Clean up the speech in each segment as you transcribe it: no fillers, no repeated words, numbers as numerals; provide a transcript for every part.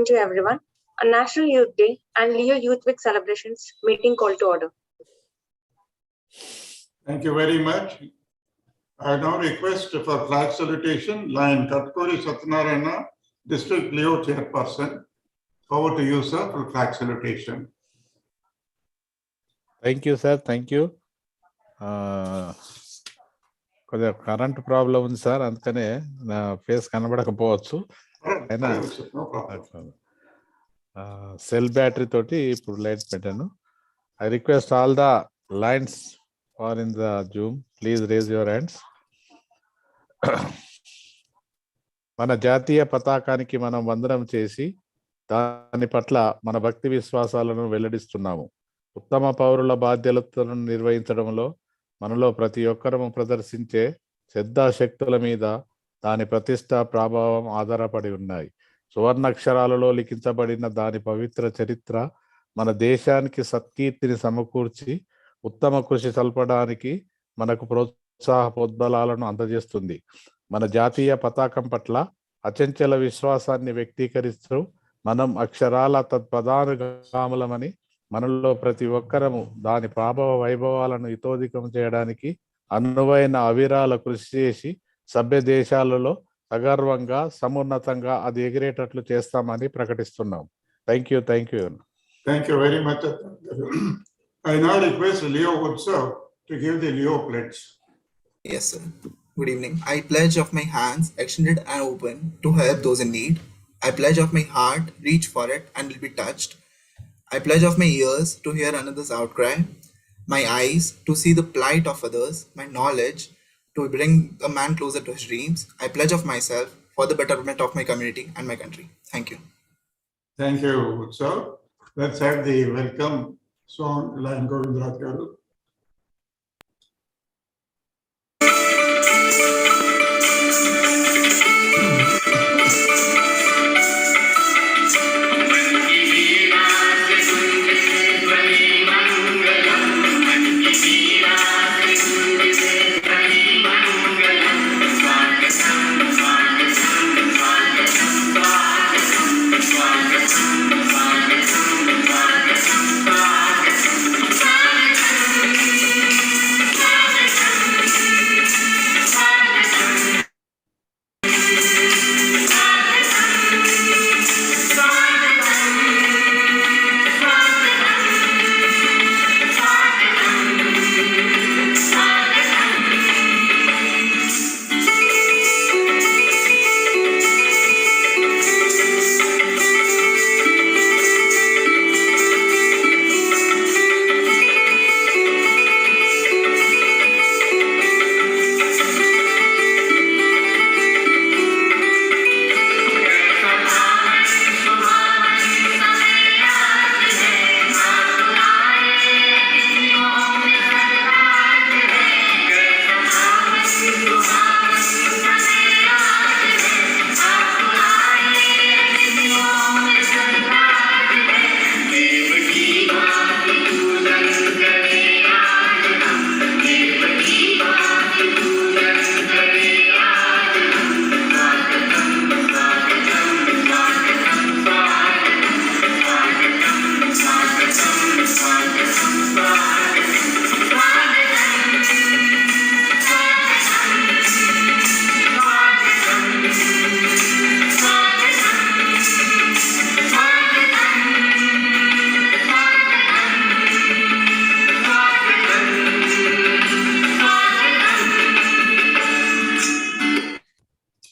morning to everyone. On National Youth Day and Leo Youth Week celebrations, meeting call to order. Thank you very much. I now request for flag salutation, line Katkori Satyanarayana, District Leo Chairperson. Over to you, sir, for flag salutation. Thank you, sir. Thank you. కొద్దిగా current problem ఉంది sir, అందుకనే నా face కనబడకపోవచ్చు. అయినా cell battery తోటి ఇప్పుడు light పెట్టాను. I request all the lines are in the zoom, please raise your hands. మన జాతీయ పతాకానికి మనం వందనం చేసి దాని పట్ల మన భక్తి విశ్వాసాలను వెల్లడిస్తున్నాము. ఉత్తమ పౌరుల బాధ్యతలను నిర్వహించడంలో మనలో ప్రతి ఒక్కరము ప్రదర్శించే శ్రద్ధాశక్తుల మీద దాని ప్రతిష్ట ప్రభావం ఆధారపడి ఉన్నాయి. సువర్ణాక్షరాలలో లిఖించబడిన దాని పవిత్ర చరిత్ర మన దేశానికి సత్కీర్తిని సమకూర్చి ఉత్తమ కృషి సల్పడానికి మనకు ప్రోత్సాహోద్బలాలను అందజేస్తుంది. మన జాతీయ పతాకం పట్ల అచంచల విశ్వాసాన్ని వ్యక్తీకరిస్తూ మనం అక్షరాల తత్ప్రధానగాములమని, మనలో ప్రతి ఒక్కరము దాని ప్రభావ వైభవాలను ఇతోధికం చేయడానికి అనువైన అవిరాల కృషి చేసి సభ్య దేశాలలో సగర్వంగా సమున్నతంగా అది ఎగిరేటట్లు చేస్తామని ప్రకటిస్తున్నాం. Thank you. Thank you. Thank you very much. I now request Leo Utsav to give the Leo pledge. Yes, sir. Good evening. I pledge of my hands extended and open to help those in need. I pledge of my heart reach for it and will be touched. I pledge of my ears to hear another's outcry, my eyes to see the plight of others, my knowledge to bring a man closer to his dreams. I pledge of myself for the betterment of my community and my country. Thank you. Thank you, Utsav. Let's have the welcome song, line Govindrath Garu.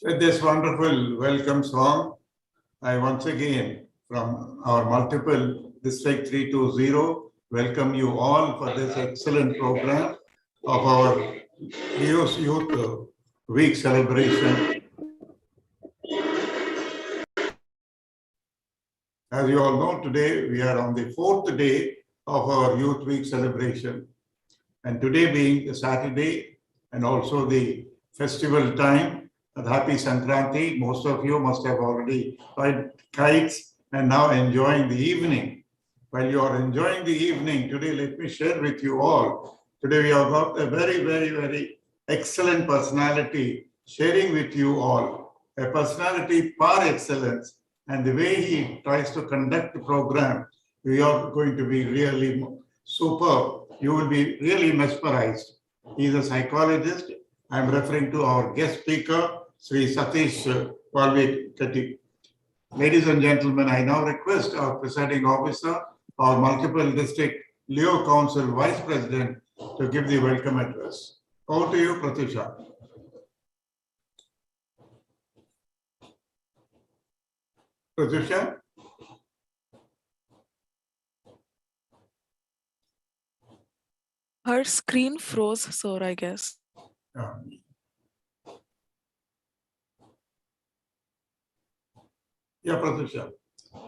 With this wonderful welcome song, I once again, from our multiple District 320, welcome you all for this excellent program of our Leo's Youth Week celebration. As you all know, today we are on the 4th day of our Youth Week celebration. And today being the Saturday and also the festival time, Happy Sankranti. Most of you must have already tried kites and now enjoying the evening. While you are enjoying the evening, today let me share with you all. Today we have got a very, very, very excellent personality sharing with you all. A personality par excellence, and the way he tries to conduct the program, you are going to be really superb. You will be really mesmerized. He is a psychologist. I'm referring to our guest speaker, Sri Satish Valvekati. Ladies and gentlemen, I now request our presiding officer, our multiple district Leo Council Vice President, to give the welcome address. Over to you, Pratyusha. Pratyusha? Her screen froze, sir, I guess. Yeah. Yeah, Pratyusha.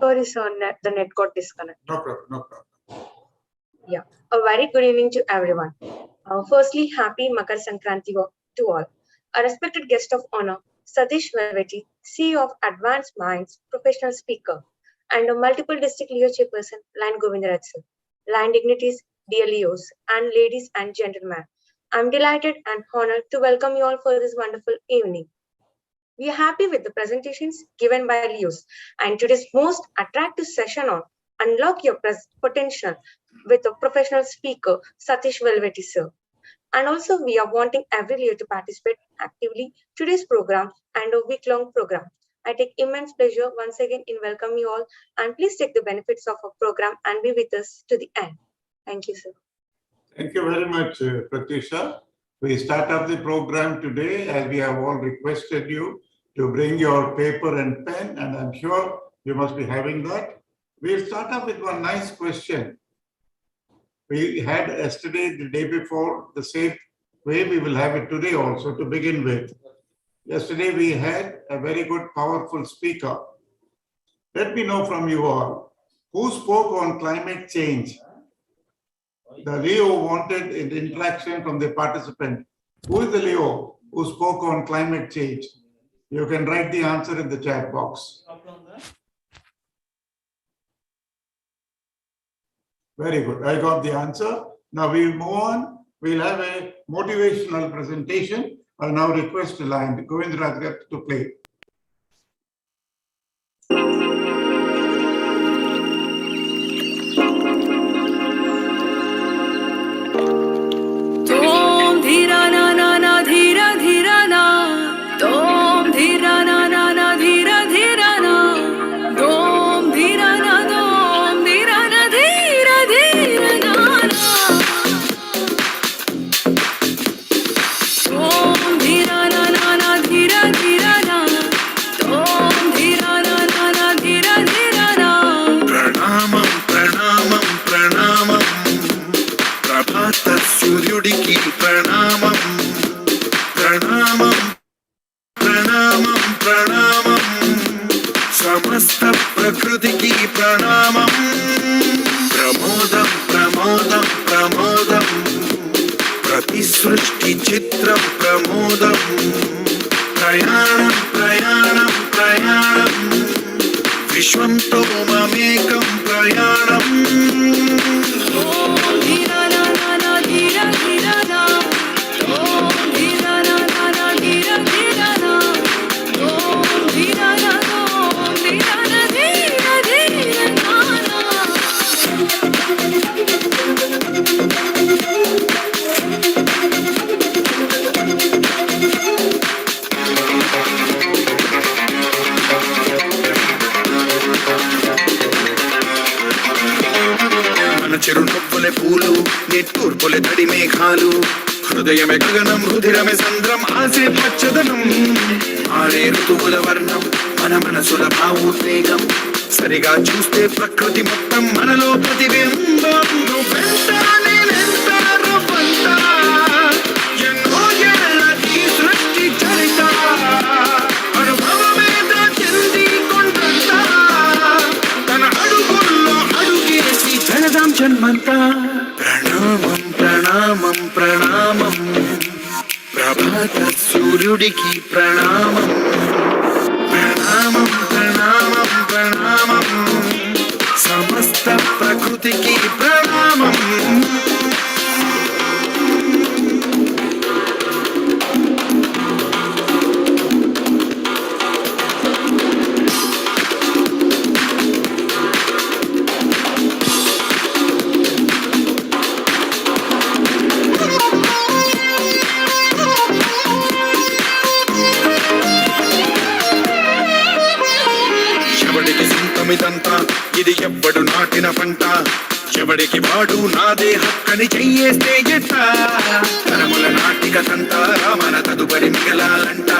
Sorry, sir, the net got disconnected. No problem, no problem. Yeah, a very good evening to everyone. Firstly, happy Makar Sankranti to all. A respected guest of honor, Satish Velveti, CEO of Advanced Minds, professional speaker, and a multiple district Leo chairperson, Line Govindaraj sir. Line dignitaries, dear Leos, and ladies and gentlemen, I'm delighted and honored to welcome you all for this wonderful evening. We are happy with the presentations given by Leos and today's most attractive session on Unlock Your Potential with a professional speaker, Satish Velveti sir. And also we are wanting every Leo to participate actively today's program and a week-long program. I take immense pleasure once again in welcoming you all, and please take the benefits of our program and be with us to the end. Thank you, sir. Thank you very much, Pratyusha. We start up the program today as we have all requested you to bring your paper and pen, and I'm sure you must be having that. We'll start up with one nice question. We had yesterday, the day before, the same way we will have it today also to begin with. Yesterday we had a very good, powerful speaker. Let me know from you all, who spoke on climate change? The Leo wanted an interaction from the participant. Who is the Leo who spoke on climate change? You can write the answer in the chat box. Very good. I got the answer. Now we'll move on. We'll have a motivational presentation. I'll now request the line Govindaraj to play. Tom dhira na na na dhira dhira na. Tom dhira na na na dhira dhira na. Tom dhira na dhira dhira na Tom dhira na na dhira dhira na. Tom dhira na na dhira dhira na. Pranamam, pranamam, pranamam. Prabhata Suryudiki pranamam. Pranamam, pranamam, pranamam. Samasta Prakrutiki pranamam. Pramodam, pramodam, pramodam. Pratisrushti chitra pramodam. Prayanam, prayanam, prayanam. Vishwam tomamekam prayanam. Om dhira na na na dhira dhira na. Om dhira na na na dhira dhira na. Om dhira na dhira dhira na. మన చిరునవ్వులే పూలు నిట్టూర్పులే తడి మేఘాలు హృదయమే గగనం రుధిరమే సంద్రం ఆసే పచ్చదనం ఆడే ఋతువుల వర్ణం మన మనసుల భావోద్వేగం సరిగా చూస్తే ప్రకృతి మొత్తం మనలో ప్రతిబింబం నువ్వెంత నేనెంత రవ్వంత ఎన్నో ఏళ్ళ ఈ సృష్టి చరిత అనుభవమేద చెంది కొండంత తన అడుగుల్లో అడుగేసి జనదాం జన్మంతా ప్రణామం ప్రణామం ప్రణామం ప్రభాత సూర్యుడికి ప్రణామం ప్రణామం ప్రణామం ప్రణామం సమస్త ప్రకృతికి ప్రణామం లోకమిదంతా ఇది ఎవ్వడు నాటిన పంట ఎవడికి వాడు నాదే హక్కని చెయ్యేస్తే ఎట్ట తరముల నాటిక సంతారా మన తదుపరి మిగలాలంట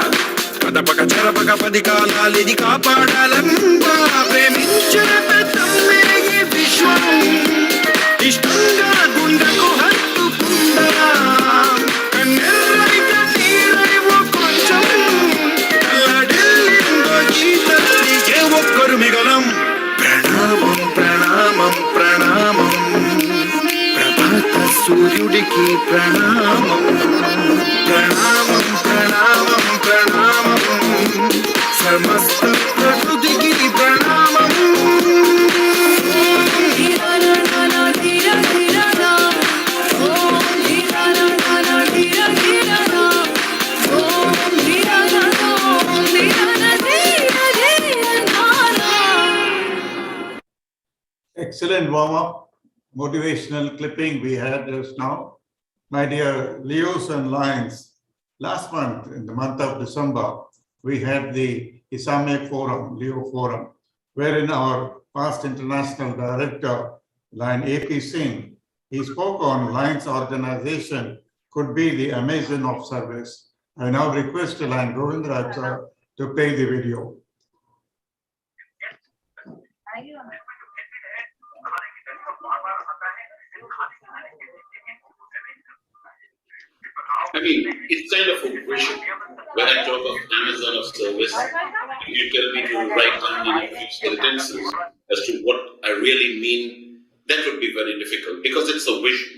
కదపక చెరపక 10 కాలాలిది కాపాడాలంట ప్రేమించిన పెద్దమ్మే ఈ విశ్వం ఇష్టంగా గుండెకు హత్తుకుందా కన్నెర్రై కన్నీరై ఓ కొంచెం కల్లడిల్లిందో ఈ తల్లికే ఒక్కరు మిగలం ప్రణామం ప్రణామం ప్రణామం ప్రభాత సూర్యుడికి ప్రణామం ప్రణామం ప్రణామం ప్రణామం సమస్త ప్రకృతికి ప్రణామం Excellent warm-up, motivational clipping we had just now. My dear Leos and Lions, last month, in the month of December, we had the Isame Forum, Leo Forum, wherein our past international director, Lion AP Singh, he spoke on Lions organization could be the Amazon of service. I now request Lion Govindra to play the video. I mean, it's kind of a vision. When I talk of Amazon of service, if you tell me to write down in a few sentences as to what I really mean, that would be very difficult because it's a vision.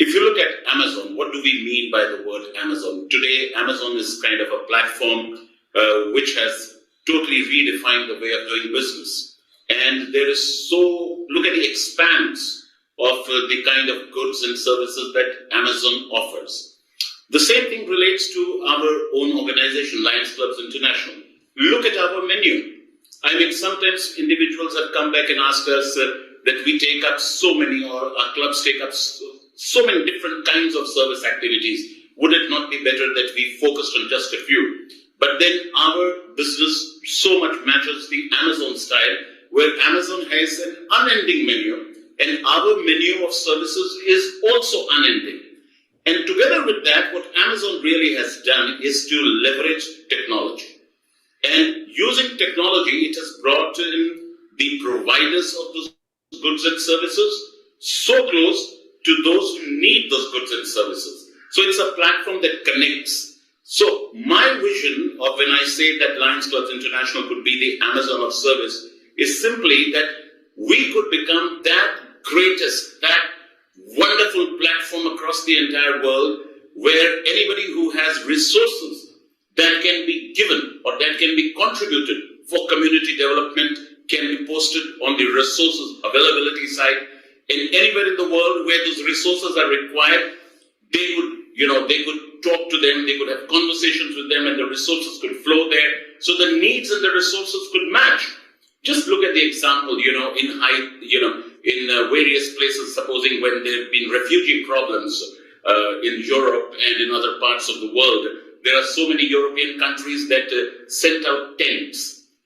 If you look at Amazon, what do we mean by the word Amazon? Today, Amazon is kind of a platform which has totally redefined the way of doing business. And there is look at the expanse of the kind of goods and services that Amazon offers. The same thing relates to our own organization, Lions Clubs International. Look at our menu. I mean, sometimes individuals have come back and asked us that we take up so many, or our clubs take up so many different kinds of service activities. Would it not be better that we focused on just a few? But then our business so much matches the Amazon style, where Amazon has an unending menu, and our menu of services is also unending. And together with that, what Amazon really has done is to leverage technology. And using technology, it has brought in the providers of those goods and services so close to those who need those goods and services. So it's a platform that connects. So my vision of when I say that Lions Clubs International could be the Amazon of service is simply that we could become that greatest, that wonderful platform across the entire world where anybody who has resources that can be given or that can be contributed for community development can be posted on the resources availability side. And anywhere in the world where those resources are required, they could talk to them, they could have conversations with them, and the resources could flow there. So the needs and the resources could match. Just look at the example, in various places, supposing when there have been refugee problems in Europe and in other parts of the world, there are so many European countries that sent out tents,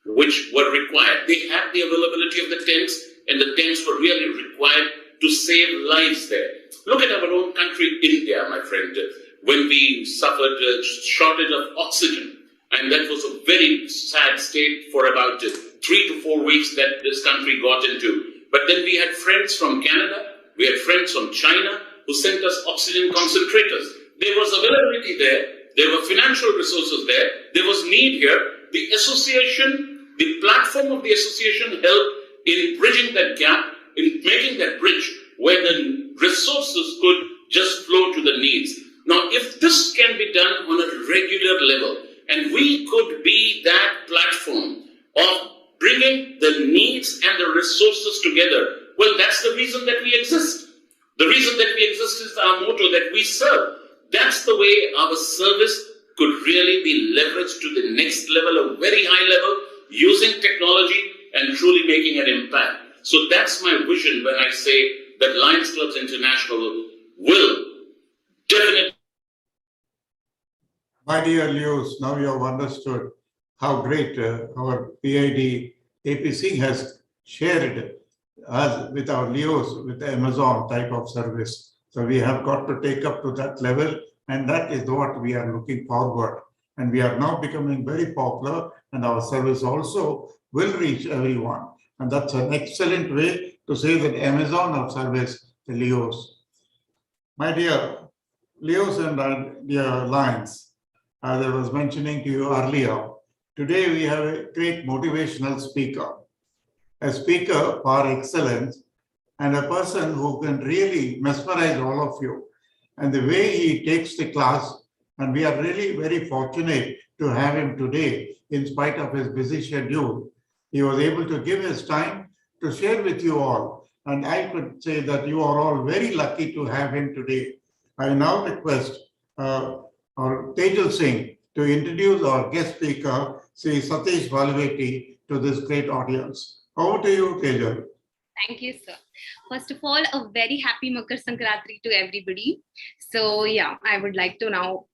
which were required. They had the availability of the tents, and the tents were really required to save lives there. Look at our own country, India, my friend, when we suffered a shortage of oxygen. And that was a very sad state for about 3 to 4 weeks that this country got into. But then we had friends from Canada, we had friends from China who sent us oxygen concentrators. There was availability there were financial resources there was need here. The association, the platform of the association helped in bridging that gap, in making that bridge where the resources could just flow to the needs. Now, if this can be done on a regular level, and we could be that platform of bringing the needs and the resources together, well, that's the reason that we exist. The reason that we exist is our motto that we serve. That's the way our service could really be leveraged to the next level, a very high level, using technology and truly making an impact. So that's my vision when I say that Lions Clubs International will definitely. My dear Leos, now you have understood how great our PID AP Singh has shared us with our Leos with the Amazon type of service. So we have got to take up to that level, and that is what we are looking forward. And we are now becoming very popular, and our service also will reach everyone. And that's an excellent way to say that Amazon of service, the Leos. My dear Leos and dear Lions, as I was mentioning to you earlier, today we have a great motivational speaker, a speaker par excellence, and a person who can really mesmerize all of you. And the way he takes the class, and we are really very fortunate to have him today, in spite of his busy schedule. He was able to give his time to share with you all. And I could say that you are all very lucky to have him today. I now request our Tejal Singh to introduce our guest speaker, Sri Satish Valveti, to this great audience. Over to you, Tejal. Thank you, sir. First of all, a very happy Makar Sankranti to everybody. So yeah, I would like to now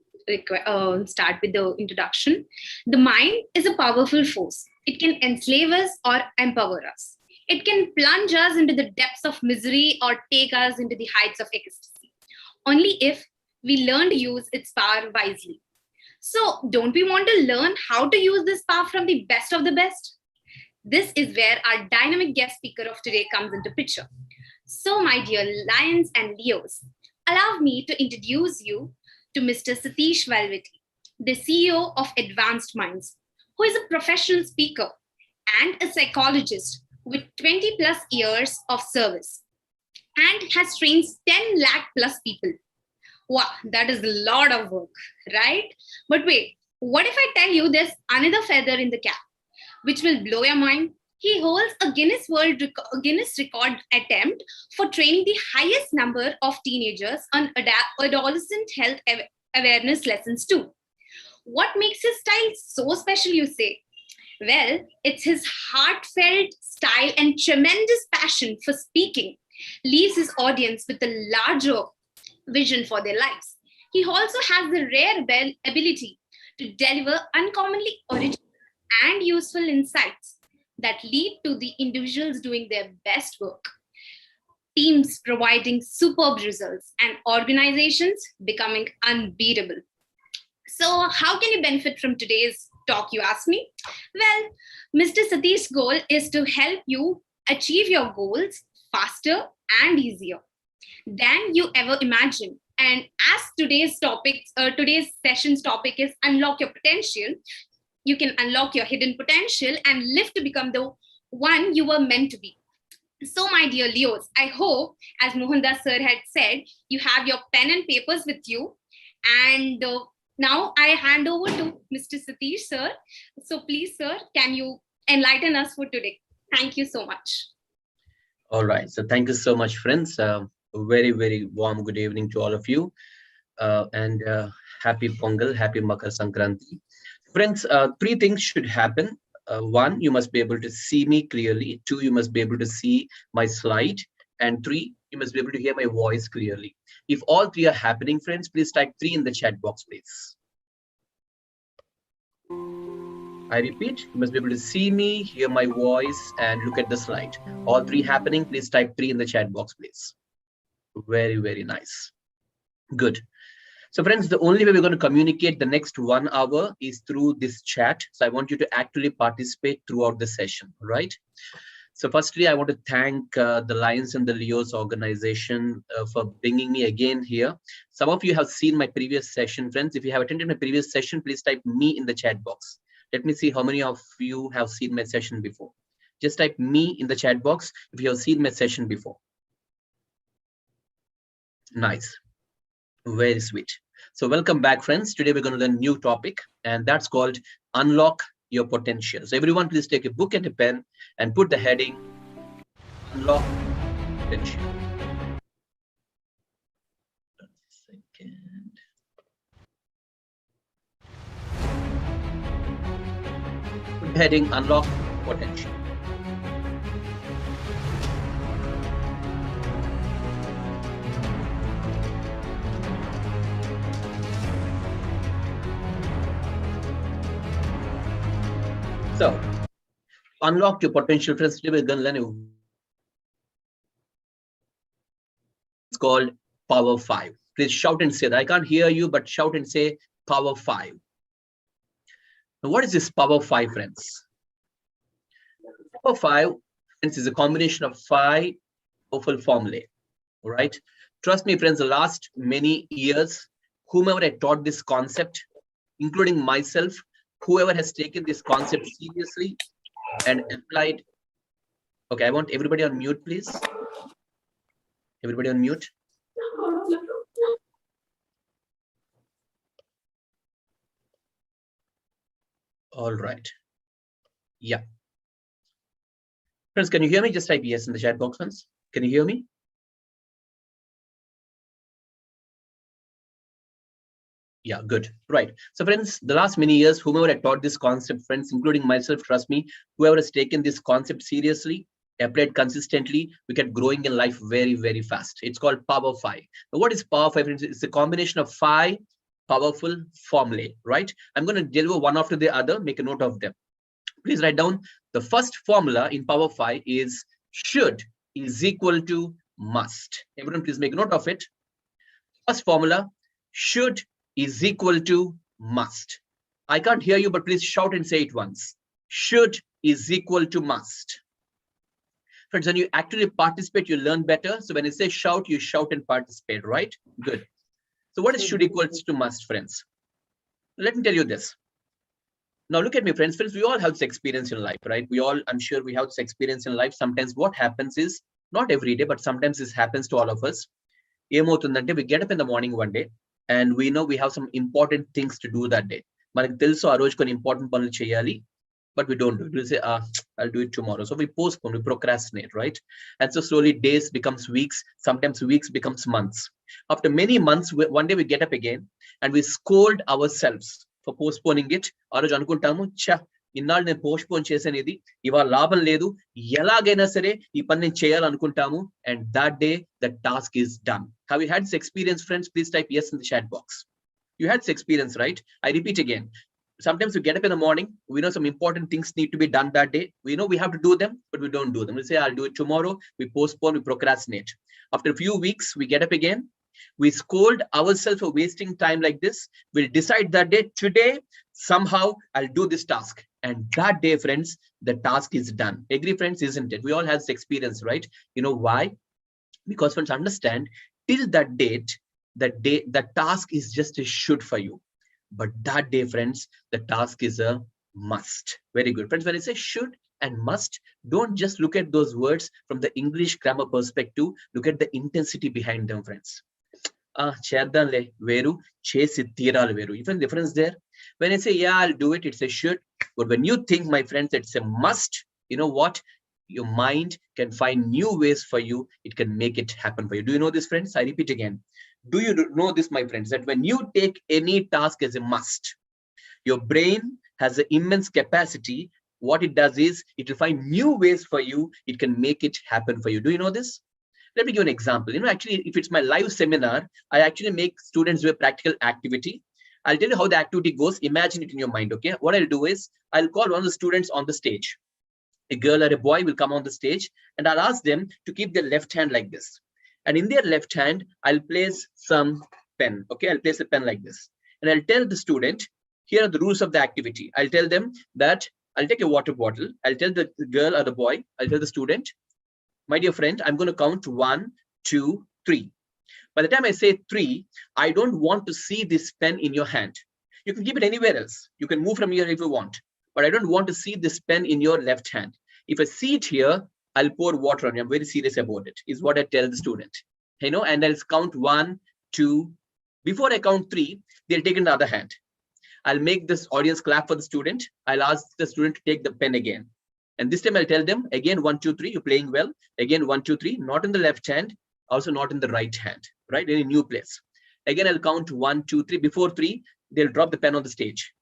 start with the introduction. The mind is a powerful force. It can enslave us or empower us. It can plunge us into the depths of misery or take us into the heights of ecstasy. Only if we learn to use its power wisely. So don't we want to learn how to use this power from the best of the best? This is where our dynamic guest speaker of today comes into picture. So my dear Lions and Leos, allow me to introduce you to Mr. Satish Valveti, the CEO of Advanced Minds, who is a professional speaker and a psychologist with 20 plus years of service and has trained 10 lakh plus people. Wow, that is a lot of work, right? But wait, what if I tell you there's another feather in the cap, which will blow your mind? He holds a Guinness Record attempt for training the highest number of teenagers on adolescent health awareness lessons too. What makes his style so special, you say? Well, it's his heartfelt style and tremendous passion for speaking leaves his audience with a larger vision for their lives. He also has the rare ability to deliver uncommonly original and useful insights that lead to the individuals doing their best work, teams providing superb results, and organizations becoming unbeatable. So how can you benefit from today's talk, you ask me? Well, Mr. Satish's goal is to help you achieve your goals faster and easier than you ever imagined. And as today's session's topic is unlock your potential, you can unlock your hidden potential and live to become the one you were meant to be. So my dear Leos, I hope, as Mohandas sir had said, you have your pen and papers with you. And now I hand over to Mr. Satish sir. So please, sir, can you enlighten us for today? Thank you so much. All right. So thank you so much, friends. A very, very warm good evening to all of you. And happy Pongal, happy Makar Sankranti. Friends, three things should happen. One, you must be able to see me clearly. Two, you must be able to see my slide. And three, you must be able to hear my voice clearly. If all three are happening, friends, please type 3 in the chat box, please. I repeat, you must be able to see me, hear my voice, and look at the slide. All three happening, please type 3 in the chat box, please. Very, very nice. Good. So friends, the only way we're going to communicate the next 1 hour is through this chat. So I want you to actually participate throughout the session, right? So firstly, I want to thank the Lions and the Leos organization for bringing me again here. Some of you have seen my previous session, friends. If you have attended my previous session, please type me in the chat box. Let me see how many of you have seen my session before. Just type me in the chat box if you have seen my session before. Nice. Very sweet. So welcome back, friends. Today we're going to learn a new topic, and that's called Unlock Your Potential. So everyone, please take a book and a pen and put the heading Unlock Potential. Put the heading Unlock Potential. So Unlock your potential, friends. Today we're going to learn it's called Power 5. Please shout and say that. I can't hear you, but shout and say Power 5. Now, what is this Power 5, friends? Power 5, friends, is a combination of 5 powerful formulae. All right. Trust me, friends, the last many years, whomever had taught this concept, including myself, whoever has taken this concept seriously and applied. Okay, I want everybody on mute, please. Everybody on mute. All right. Yeah. Friends, can you hear me? Just type yes in the chat box, friends. Can you hear me? Yeah, good. Right. So, friends, the last many years, whomever had taught this concept, friends, including myself, trust me, whoever has taken this concept seriously, applied consistently, we get growing in life very, very fast. It's called Power 5. Now, what is Power 5? Friends? It's a combination of 5 powerful formulae, right? I'm going to deliver one after the other. Make a note of them. Please write down the first formula in Power 5 is should is equal to must. Everyone, please make a note of it. First formula, should is equal to must. I can't hear you, but please shout and say it once. Should is equal to must. Friends, when you actually participate, you learn better. So when I say shout, you shout and participate, right? Good. So what is should equals to must, friends? Let me tell you this. Now look at me, friends. Friends, we all have this experience in life, right? We all, I'm sure we have this experience in life. Sometimes what happens is, not every day, but sometimes this happens to all of us. We get up in the morning one day, and we know we have some important things to do that day. Important but we don't do it. We'll say, I'll do it tomorrow. So we postpone, we procrastinate, right? And so slowly days becomes weeks, sometimes weeks becomes months. After many months, one day we get up again and we scold ourselves for postponing it. ఇన్నాళ్ళు నేను postpone చేసేది ఇవాళ లాభం లేదు ఎలాగైనా సరే ఈ పని నేను చేయాలనుకుంటాము and that day the task is done. Have you had this experience, friends? Please type yes in the chat box. You had this experience, right? I repeat again. Sometimes we get up in the morning, we know some important things need to be done that day. We know we have to do them, but we don't do them. We say, I'll do it tomorrow. We postpone, we procrastinate. After a few weeks, we get up again. We scold ourselves for wasting time like this. We'll decide that day, today, somehow I'll do this task. And that day, friends, the task is done. Agree, friends, isn't it? We all have this experience, right? You know why? Because friends, understand, till that date, the task is just a should for you. But that day, friends, the task is a must. Very good. Friends, when I say should and must, don't just look at those words from the English grammar perspective. Look at the intensity behind them, friends. Chedanle veru, chesi teeralu veru. Even difference there. When I say, yeah, I'll do it, it's a should. But when you think, my friends, it's a must, you know what? Your mind can find new ways for you. It can make it happen for you. Do you know this, friends? I repeat again. Do you know this, my friends, that when you take any task as a must, your brain has an immense capacity. What it does is it will find new ways for you. It can make it happen for you. Do you know this? Let me give an example. You know, actually, if it's my live seminar, I actually make students do a practical activity. I'll tell you how the activity goes. Imagine it in your mind, okay? What I'll do is I'll call one of the students on the stage. A girl or a boy will come on the stage, and I'll ask them to keep their left hand like this. And in their left hand, I'll place some pen, okay? I'll place a pen like this. And I'll tell the student, here are the rules of the activity. I'll tell them that I'll take a water bottle. I'll tell the girl or the boy, I'll tell the student, my dear friend, I'm going to count 1, 2, 3. By the time I say 3, I don't want to see this pen in your hand. You can keep it anywhere else. You can move from here if you want. But I don't want to see this pen in your left hand. If I see it here, I'll pour water on you. I'm very serious about it, is what I tell the student. You know, and I'll count 1, 2. Before I count 3, they'll take it in the other hand. I'll make this audience clap for the student. I'll ask the student to take the pen again. And this time I'll tell them, again, 1, 2, 3, you're playing well. Again, 1, 2, 3, not in the left hand, also not in the right hand, right? In a new place. Again, I'll count 1, 2, 3. Before 3, they'll drop the pen on the stage.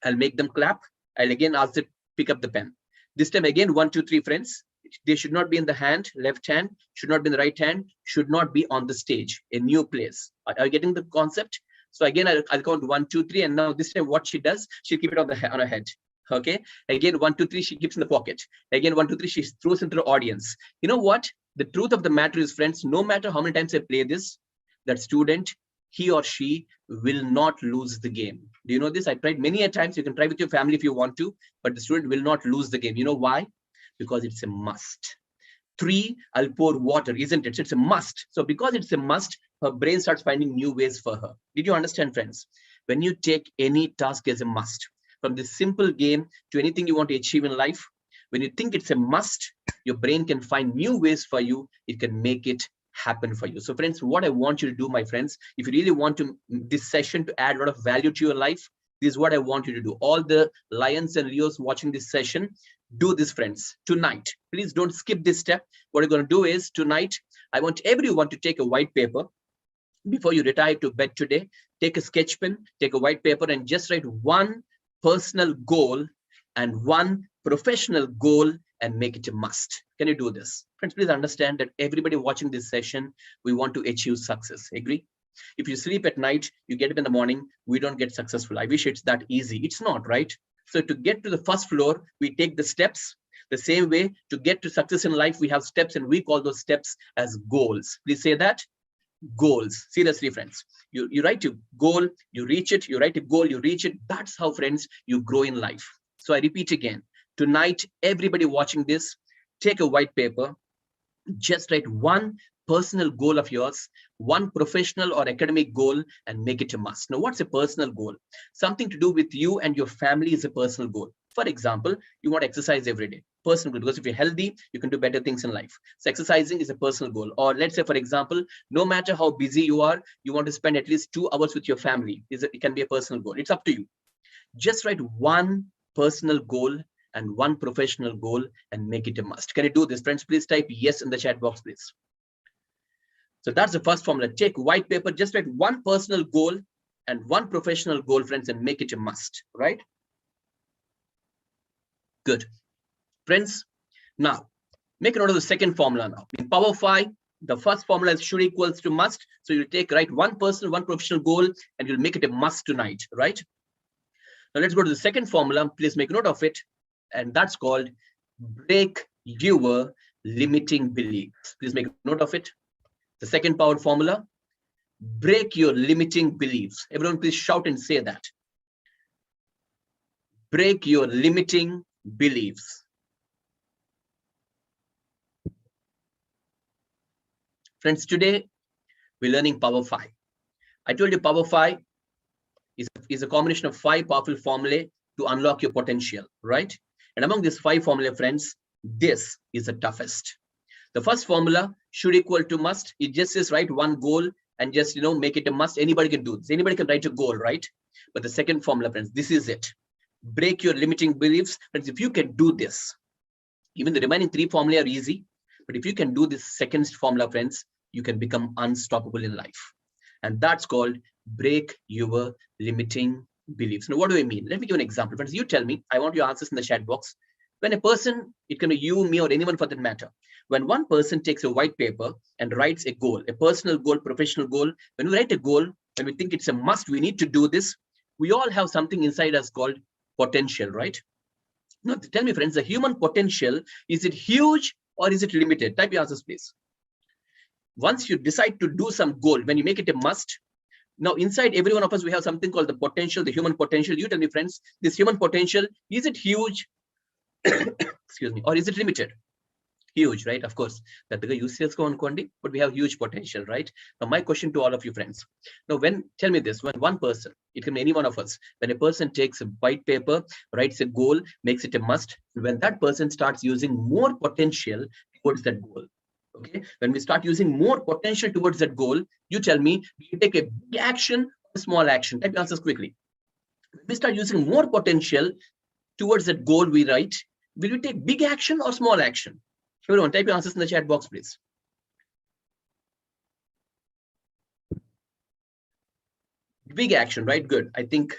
I'll make them clap. I'll again ask them to pick up the pen. This time again, 1, 2, 3, friends. They should not be in the hand, left hand, should not be in the right hand, should not be on the stage, a new place. Are you getting the concept? So again, I'll count 1, 2, 3, and now this time what she does, she'll keep it on her head. Okay. Again, 1, 2, 3, she keeps in the pocket. Again, 1, 2, 3, she throws into the audience. You know what? The truth of the matter is, friends, no matter how many times I play this, that student, he or she will not lose the game. Do you know this? I tried many a times. You can try with your family if you want to, but the student will not lose the game. You know why? Because it's a must. 3, I'll pour water, isn't it? So it's a must. So because it's a must, her brain starts finding new ways for her. Did you understand, friends? When you take any task as a must, from this simple game to anything you want to achieve in life, when you think it's a must, your brain can find new ways for you. It can make it happen for you. So friends, what I want you to do, my friends, if you really want to this session to add a lot of value to your life, this is what I want you to do. All the lions and Leos watching this session, do this, friends, tonight. Please don't skip this step. What you're going to do is tonight, I want everyone to take a white paper. Before you retire to bed today, take a sketch pen, take a white paper, and just write one personal goal and one professional goal and make it a must. Can you do this? Friends, please understand that everybody watching this session, we want to achieve success. Agree? If you sleep at night, you get up in the morning, we don't get successful. I wish it's that easy. It's not, right? So to get to the first floor, we take the steps. The same way to get to success in life, we have steps, and we call those steps as goals. Please say that. Goals. Seriously, friends, you write a goal, you reach it, you write a goal, you reach it. That's how, friends, you grow in life. So I repeat again, tonight, everybody watching this, take a white paper, just write one personal goal of yours, one professional or academic goal, and make it a must. Now, what's a personal goal? Something to do with you and your family is a personal goal. For example, you want to exercise every day. Personal goal, because if you're healthy, you can do better things in life. So exercising is a personal goal. Or let's say, for example, no matter how busy you are, you want to spend at least 2 hours with your family. It can be a personal goal. It's up to you. Just write one personal goal and one professional goal and make it a must. Can you do this, friends? Please type yes in the chat box, please. So that's the first formula. Take white paper, just write one personal goal and one professional goal, friends, and make it a must, right? Good. Friends, now make a note of the second formula now. In Power 5, the first formula is should equals to must. So you write one personal, one professional goal, and you'll make it a must tonight, right? Now let's go to the second formula. Please make note of it. And that's called break your limiting beliefs. Please make note of it. The second power formula, break your limiting beliefs. Everyone please shout and say that. Break your limiting beliefs. Friends, today we're learning Power 5. I told you Power 5 is a combination of 5 powerful formulae to unlock your potential, right? And among these 5 formulae, friends, this is the toughest. The first formula, should equal to must. It just says write one goal and just, make it a must. Anybody can do this. Anybody can write a goal, right? But the second formula, friends, this is it. Break your limiting beliefs. Friends, if you can do this, even the remaining 3 formulae are easy. But if you can do this second formula, friends, you can become unstoppable in life. And that's called break your limiting beliefs. Now, what do I mean? Let me give an example. Friends, you tell me, I want your answers in the chat box. When a person, it can be you, me, or anyone for that matter. When one person takes a white paper and writes a goal, a personal goal, professional goal, when we write a goal, when we think it's a must, we need to do this, we all have something inside us called potential, right? Now, tell me, friends, the human potential, is it huge or is it limited? Type your answers, please. Once you decide to do some goal, when you make it a must, now inside every one of us, we have something called the potential, the human potential. You tell me, friends, this human potential, is it huge? Excuse me, or is it limited? Huge, right? Of course, that the useless go on Kondi, but we have huge potential, right? Now, my question to all of you friends. Now, tell me this, when one person, it can be any one of us, when a person takes a white paper, writes a goal, makes it a must, when that person starts using more potential towards that goal. Okay, when we start using more potential towards that goal, you tell me, do you take a big action or a small action? Type your answers quickly. When we start using more potential towards that goal we write, will you take big action or small action? Everyone, type your answers in the chat box, please. Big action, right? Good. I think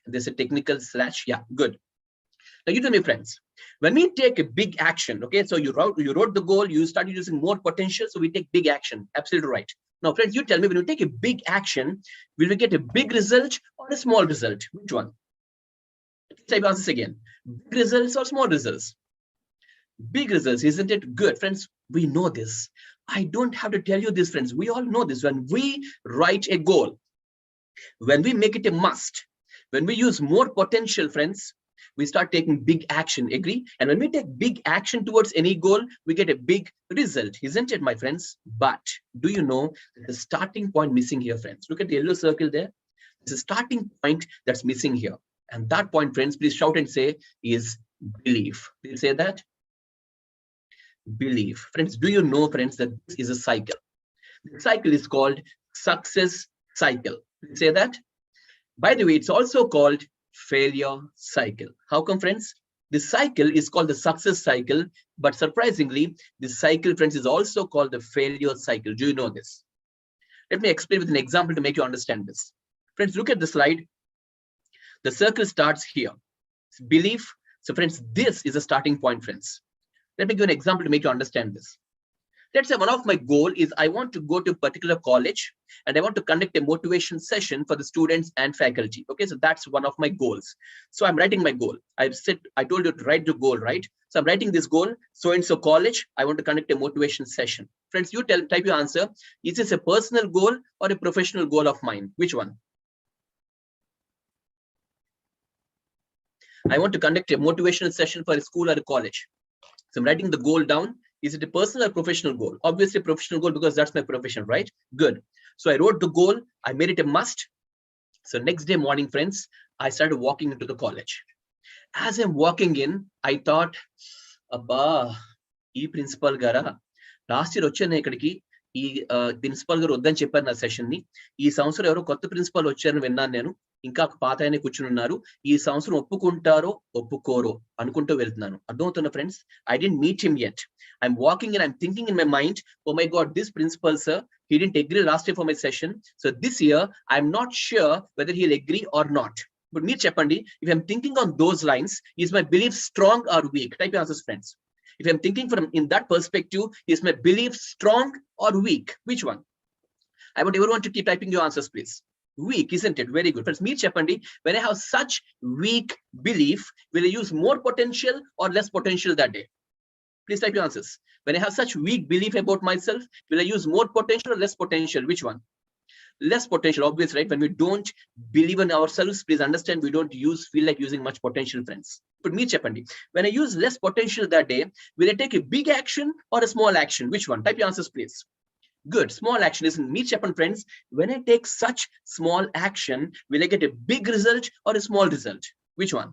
there's a technical slash. Yeah, good. Now you tell me, friends, when we take a big action, okay, so you wrote the goal, you started using more potential, so we take big action. Absolutely right. Now, friends, you tell me, when you take a big action, will we get a big result or a small result? Which one? Type answers again. Big results or small results? Big results, isn't it? Good. Friends, we know this. I don't have to tell you this, friends. We all know this. When we write a goal, when we make it a must, when we use more potential, friends, we start taking big action. Agree? And when we take big action towards any goal, we get a big result, isn't it, my friends? But do you know the starting point missing here, friends? Look at the yellow circle there. There's a starting point that's missing here. And that point, friends, please shout and say, is belief. Please say that. Belief. Friends, do you know, friends, that this is a cycle? The cycle is called success cycle. Please say that. By the way, it's also called failure cycle. How come, friends? The cycle is called the success cycle, but surprisingly, the cycle, friends, is also called the failure cycle. Do you know this? Let me explain with an example to make you understand this. Friends, look at the slide. The circle starts here. It's belief. So, friends, this is a starting point, friends. Let me give an example to make you understand this. Let's say one of my goal is I want to go to a particular college and I want to conduct a motivation session for the students and faculty. Okay, so that's one of my goals. So I'm writing my goal. I told you to write the goal, right? So I'm writing this goal. So and so college, I want to conduct a motivation session. Friends, you type your answer. Is this a personal goal or a professional goal of mine? Which one? I want to conduct a motivational session for a school or a college. So I'm writing the goal down. Is it a personal or professional goal? Obviously a professional goal because that's my profession, right? Good. So I wrote the goal. I made it a must. So next day morning, friends, I started walking into the college. As I'm walking in, I thought, Abba, principal gara, last year ochana ikkadiki principal garu oddani chepparu na session ni ee samvasaram evaro kotta principal vacharani vinnanu nenu ఇంకా పాత ఆయన కూర్చుని ఉన్నారు ఈ సంవత్సరం ఒప్పుకుంటారో ఒప్పుకోరో అనుకుంటూ వెళ్తున్నాను అర్థమవుతున్న friends I didn't meet him yet I'm walking and I'm thinking in my mind, oh my god, this principal sir, he didn't agree last year for my session, so this year I'm not sure whether he'll agree or not. But me cheppandi, if I'm thinking on those lines, is my belief strong or weak? Type your answers, friends. If I'm thinking from in that perspective, is my belief strong or weak? Which one? I want everyone to keep typing your answers, please. Weak, isn't it? Very good. Friends, me cheppandi, when I have such weak belief, will I use more potential or less potential that day? Please type your answers. When I have such weak belief about myself, will I use more potential or less potential? Which one? Less potential, obvious, right? When we don't believe in ourselves, please understand, we don't feel like using much potential, friends. But me cheppandi, when I use less potential that day, will I take a big action or a small action? Which one? Type your answers, please. Good. Small action, isn't me cheppandi, friends. When I take such small action, will I get a big result or a small result? Which one?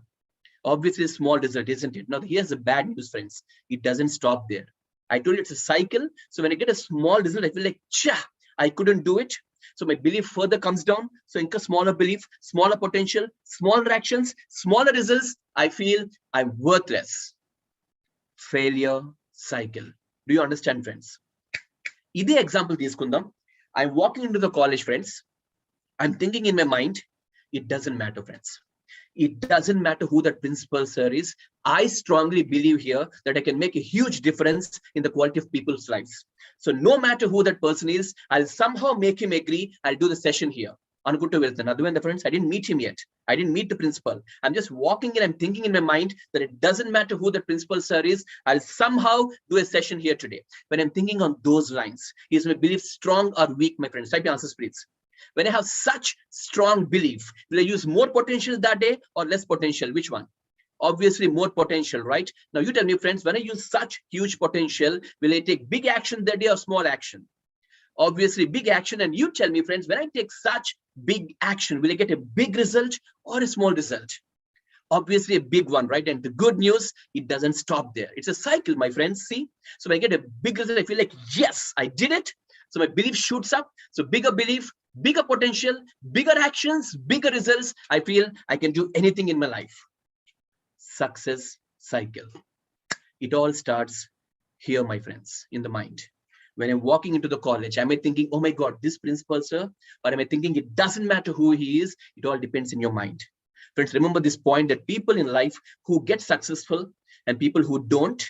Obviously a small result, isn't it? Now here's the bad news, friends. It doesn't stop there. I told you it's a cycle. So when I get a small result, I feel like, I couldn't do it. So my belief further comes down. So in a smaller belief, smaller potential, smaller actions, smaller results, I feel I'm worthless. Failure cycle. Do you understand, friends? This example teeskundam. I'm walking into the college, friends. I'm thinking in my mind, it doesn't matter, friends. It doesn't matter who that principal sir is. I strongly believe here that I can make a huge difference in the quality of people's lives. So no matter who that person is, I'll somehow make him agree. I'll do the session here. Anukuntu velthanu. Otherwise, friends, I didn't meet him yet. I didn't meet the principal. I'm just walking in. I'm thinking in my mind that it doesn't matter who that principal sir is. I'll somehow do a session here today. When I'm thinking on those lines, is my belief strong or weak, my friends? Type your answers, please. When I have such strong belief, will I use more potential that day or less potential? Which one? Obviously more potential, right? Now you tell me, friends, when I use such huge potential, will I take big action that day or small action? Obviously big action. And you tell me, friends, when I take such big action, will I get a big result or a small result? Obviously a big one, right? And the good news, it doesn't stop there. It's a cycle, my friends. See? So when I get a big result, I feel like, yes, I did it. So my belief shoots up. So bigger belief, bigger potential, bigger actions, bigger results. I feel I can do anything in my life. Success cycle. It all starts here, my friends, in the mind. When I'm walking into the college, am I thinking, oh my God, this principal sir? Or am I thinking it doesn't matter who he is? It all depends in your mind. Friends, remember this point that people in life who get successful and people who don't,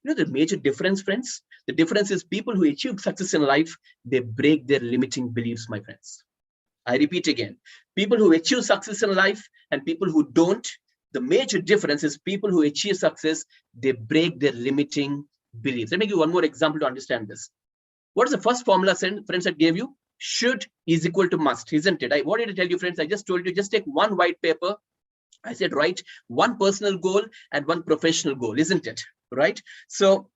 you know the major difference, friends? The difference is people who achieve success in life, they break their limiting beliefs, my friends. I repeat again, people who achieve success in life and people who don't, The major difference is people who achieve success, they break their limiting beliefs. Let me give you one more example to understand this. What is the first formula, friends, I gave you? Should is equal to must, isn't it? What did I tell you, friends? I just told you, just take one white paper. I said, write one personal goal and one professional goal, isn't it? Right? So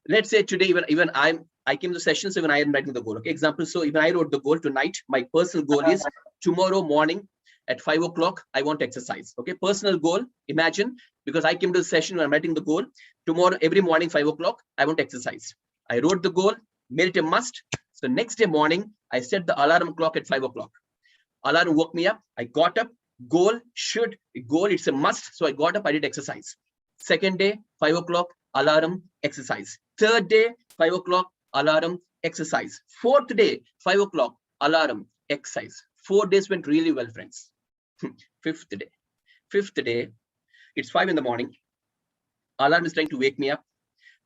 let's say today, even I came to session, so even I am writing the goal. Okay, example. So even I wrote the goal tonight, my personal goal is tomorrow morning at 5 o'clock, I want to exercise. Okay, personal goal. Imagine, because I came to the session when I'm writing the goal, tomorrow, every morning, 5 o'clock, I want to exercise. I wrote the goal, made it a must. So next day morning, I set the alarm clock at 5 o'clock. Alarm woke me up. I got up. Goal, should, goal, it's a must. So I got up, I did exercise. Second day, 5 o'clock, alarm, exercise. Third day, 5 o'clock, alarm, exercise. Fourth day, 5 o'clock, alarm, exercise. 4 days went really well, friends. Fifth day, it's 5 in the morning. Alarm is trying to wake me up.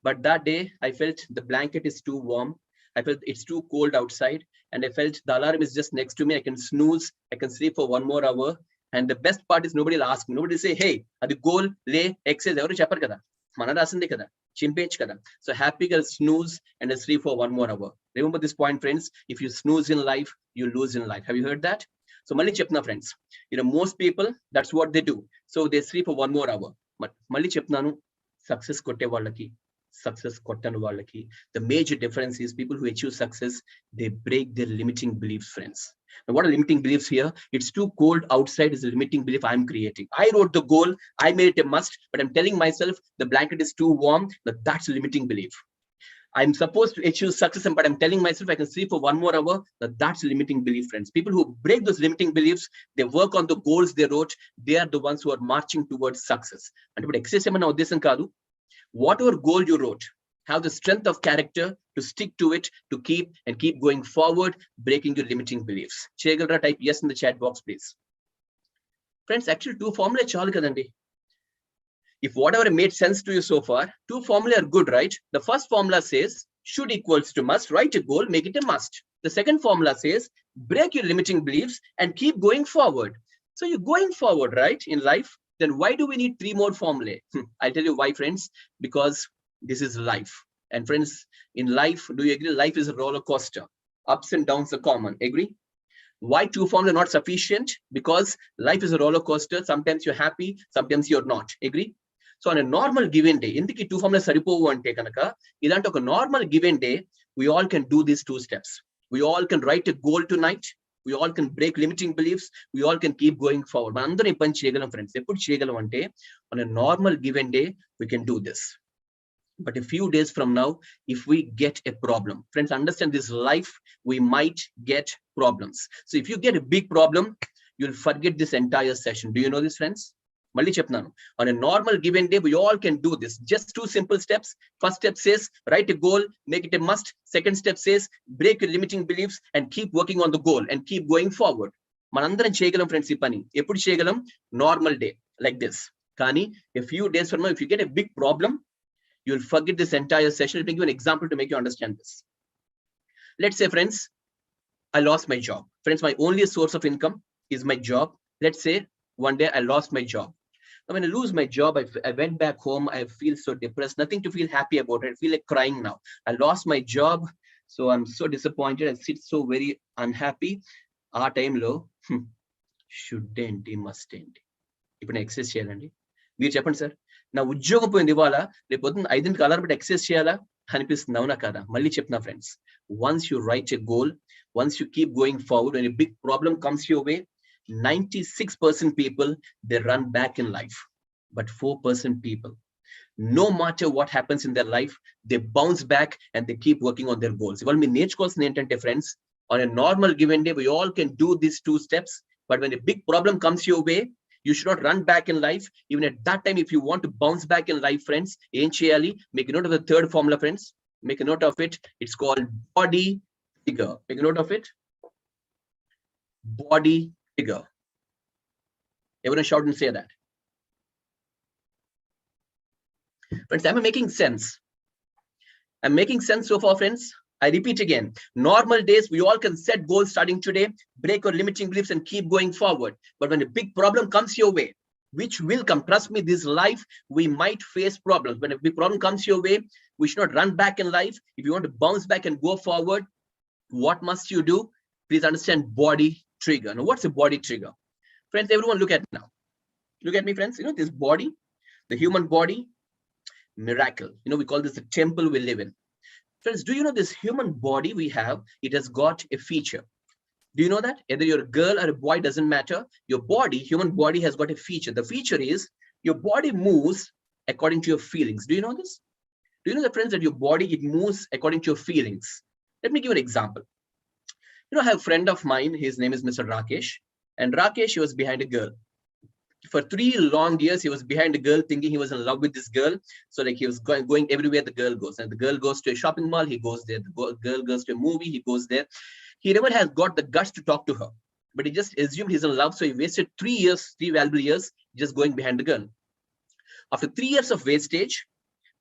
But that day, I felt the blanket is too warm. I felt it's too cold outside. And I felt the alarm is just next to me. I can snooze. I can sleep for 1 more hour. And the best part is nobody will ask me. Nobody will say, hey, adi goal, lay, exercise. Evaru chepparu kada. Mana rasinde kada. Chimpech kada. So happy girl snooze and sleep for 1 more hour. Remember this point, friends. If you snooze in life, you lose in life. Have you heard that? So Malli chepna, friends. Most people, that's what they do. So they sleep for 1 more hour. But Malli chepnanu, success kotte vallaki, success kottanu vallaki. The major difference is people who achieve success, they break their limiting beliefs, friends. Now, what are limiting beliefs here? It's too cold outside is a limiting belief I'm creating. I wrote the goal, I made it a must, but I'm telling myself the blanket is too warm. That's a limiting belief. I'm supposed to achieve success, but I'm telling myself I can sleep for 1 more hour. That's a limiting belief, friends. People who break those limiting beliefs, they work on the goals they wrote. They are the ones who are marching towards success. And whatever goal you wrote, have the strength of character to stick to it, to keep going forward, breaking your limiting beliefs. Chegalra, type yes in the chat box, please. Friends, actually 2 formulae chalu kadandi. If whatever made sense to you so far, 2 formulae are good, right? The first formula says should equals to must, write a goal, make it a must. The second formula says break your limiting beliefs and keep going forward. So you're going forward, right, in life. Then why do we need 3 more formulae? I'll tell you why, friends, because this is life. And friends, in life, do you agree? Life is a roller coaster. Ups and downs are common. Agree? Why 2 formulas are not sufficient? Because life is a roller coaster. Sometimes you're happy, sometimes you're not. Agree? So on a normal given day, indiki 2 formulas saripovu ante kanaka, ilanti oka normal given day, we all can do these 2 steps. We all can write a goal tonight. We all can break limiting beliefs. We all can keep going forward. Manandaram pani cheyaгаlam, friends. Eppudu cheyaгаlam ante on a normal given day, we can do this. But a few days from now, if we get a problem, friends, understand this life, we might get problems. So if you get a big problem, you'll forget this entire session. Do you know this, friends? Malli chepnanu. On a normal given day, we all can do this. Just 2 simple steps. First step says, write a goal, make it a must. Second step says, break your limiting beliefs and keep working on the goal and keep going forward. Manandaram cheyaгаlam, friends, ee pani. Eppudu cheyaгаlam? Normal day, like this. Kani, a few days from now, if you get a big problem, you'll forget this entire session. Let me give you an example to make you understand this. Let's say, friends, I lost my job. Friends, my only source of income is my job. Let's say one day I lost my job. Now, when I lose my job, I went back home. I feel so depressed, nothing to feel happy about. I feel like crying now. I lost my job. So I'm so disappointed. I sit so very unhappy. Our time low. Shouldn't, mustn't. If I exercise cheyalandi. Veer cheppandi, sir. నా ఉద్యోగం పోయింది ఇవాళ, రేపు పొద్దున్న 5ంటికి alarm పెట్టి exercise చేయాలా అనిపిస్తుంది, అవునా కదా? మళ్ళీ చెప్తున్నా, friends, once you right a goal, once you keep going forward, when a big problem comes your way, 96% people, they run back in life. But 4% people, no matter what happens in their life, they bounce back and they keep working on their goals. ఇవాళ మీరు నేర్చుకోవాల్సింది ఏంటంటే, friends, on a normal given day, we all can do these 2 steps. But when a big problem comes your way, you should not run back in life. Even at that time, if you want to bounce back in life, friends, em cheyali? Make a note of the 3rd formula, friends. Make a note of it. It's called body figure. Make a note of it. Body figure. Everyone shout and say that. Friends, am I making sense? I'm making sense so far, friends. I repeat again, normal days, we all can set goals starting today, break our limiting beliefs and keep going forward. But when a big problem comes your way, which will come. Trust me, this life, we might face problems. When a big problem comes your way, we should not run back in life. If you want to bounce back and go forward, what must you do? Please understand body trigger. Now, what's a body trigger? Friends, everyone look at now. Look at me, friends. You know, this body, the human body, miracle. You know, we call this the temple we live in. Friends, do you know this human body we have, it has got a feature. Do you know that? Either you're a girl or a boy, doesn't matter. Your body, human body has got a feature. The feature is your body moves according to your feelings. Do you know this? Do you know, the friends, that your body, it moves according to your feelings? Let me give you an example. You know, I have a friend of mine, his name is Mr. Rakesh. And Rakesh, he was behind a girl. For 3 long years, he was behind a girl, thinking he was in love with this girl. So like he was going everywhere the girl goes. And the girl goes to a shopping mall, he goes there. The girl goes to a movie, he goes there. He never has got the guts to talk to her. But he just assumed he's in love. So he wasted 3 years, 3 valuable years, just going behind the girl. After 3 years of wastage,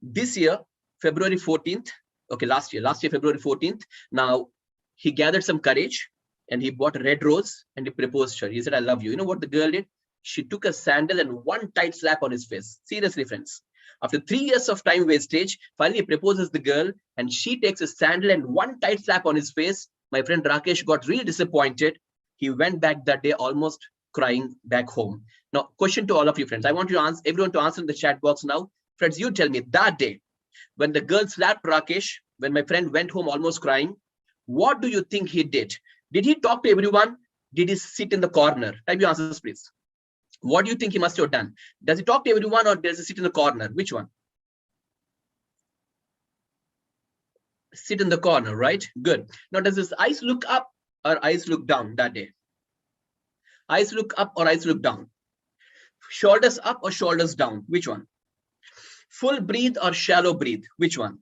this year, February 14th, okay, last year, February 14th, now he gathered some courage and he bought a red rose and he proposed to her. He said, I love you. You know what the girl did? She took a sandal and one tight slap on his face. Seriously, friends. After 3 years of time wastage, finally he proposes the girl and she takes a sandal and one tight slap on his face. My friend Rakesh got really disappointed. He went back that day almost crying back home. Now, question to all of you, friends. I want you to answer, everyone to answer in the chat box now. Friends, you tell me, that day, when the girl slapped Rakesh, when my friend went home almost crying, what do you think he did? Did he talk to everyone? Did he sit in the corner? Type your answers, please. What do you think he must have done? Does he talk to everyone or does he sit in the corner? Which one? Sit in the corner, right? Good. Now, does his eyes look up or eyes look down that day? Eyes look up or eyes look down? Shoulders up or shoulders down? Which one? Full breathe or shallow breathe? Which one?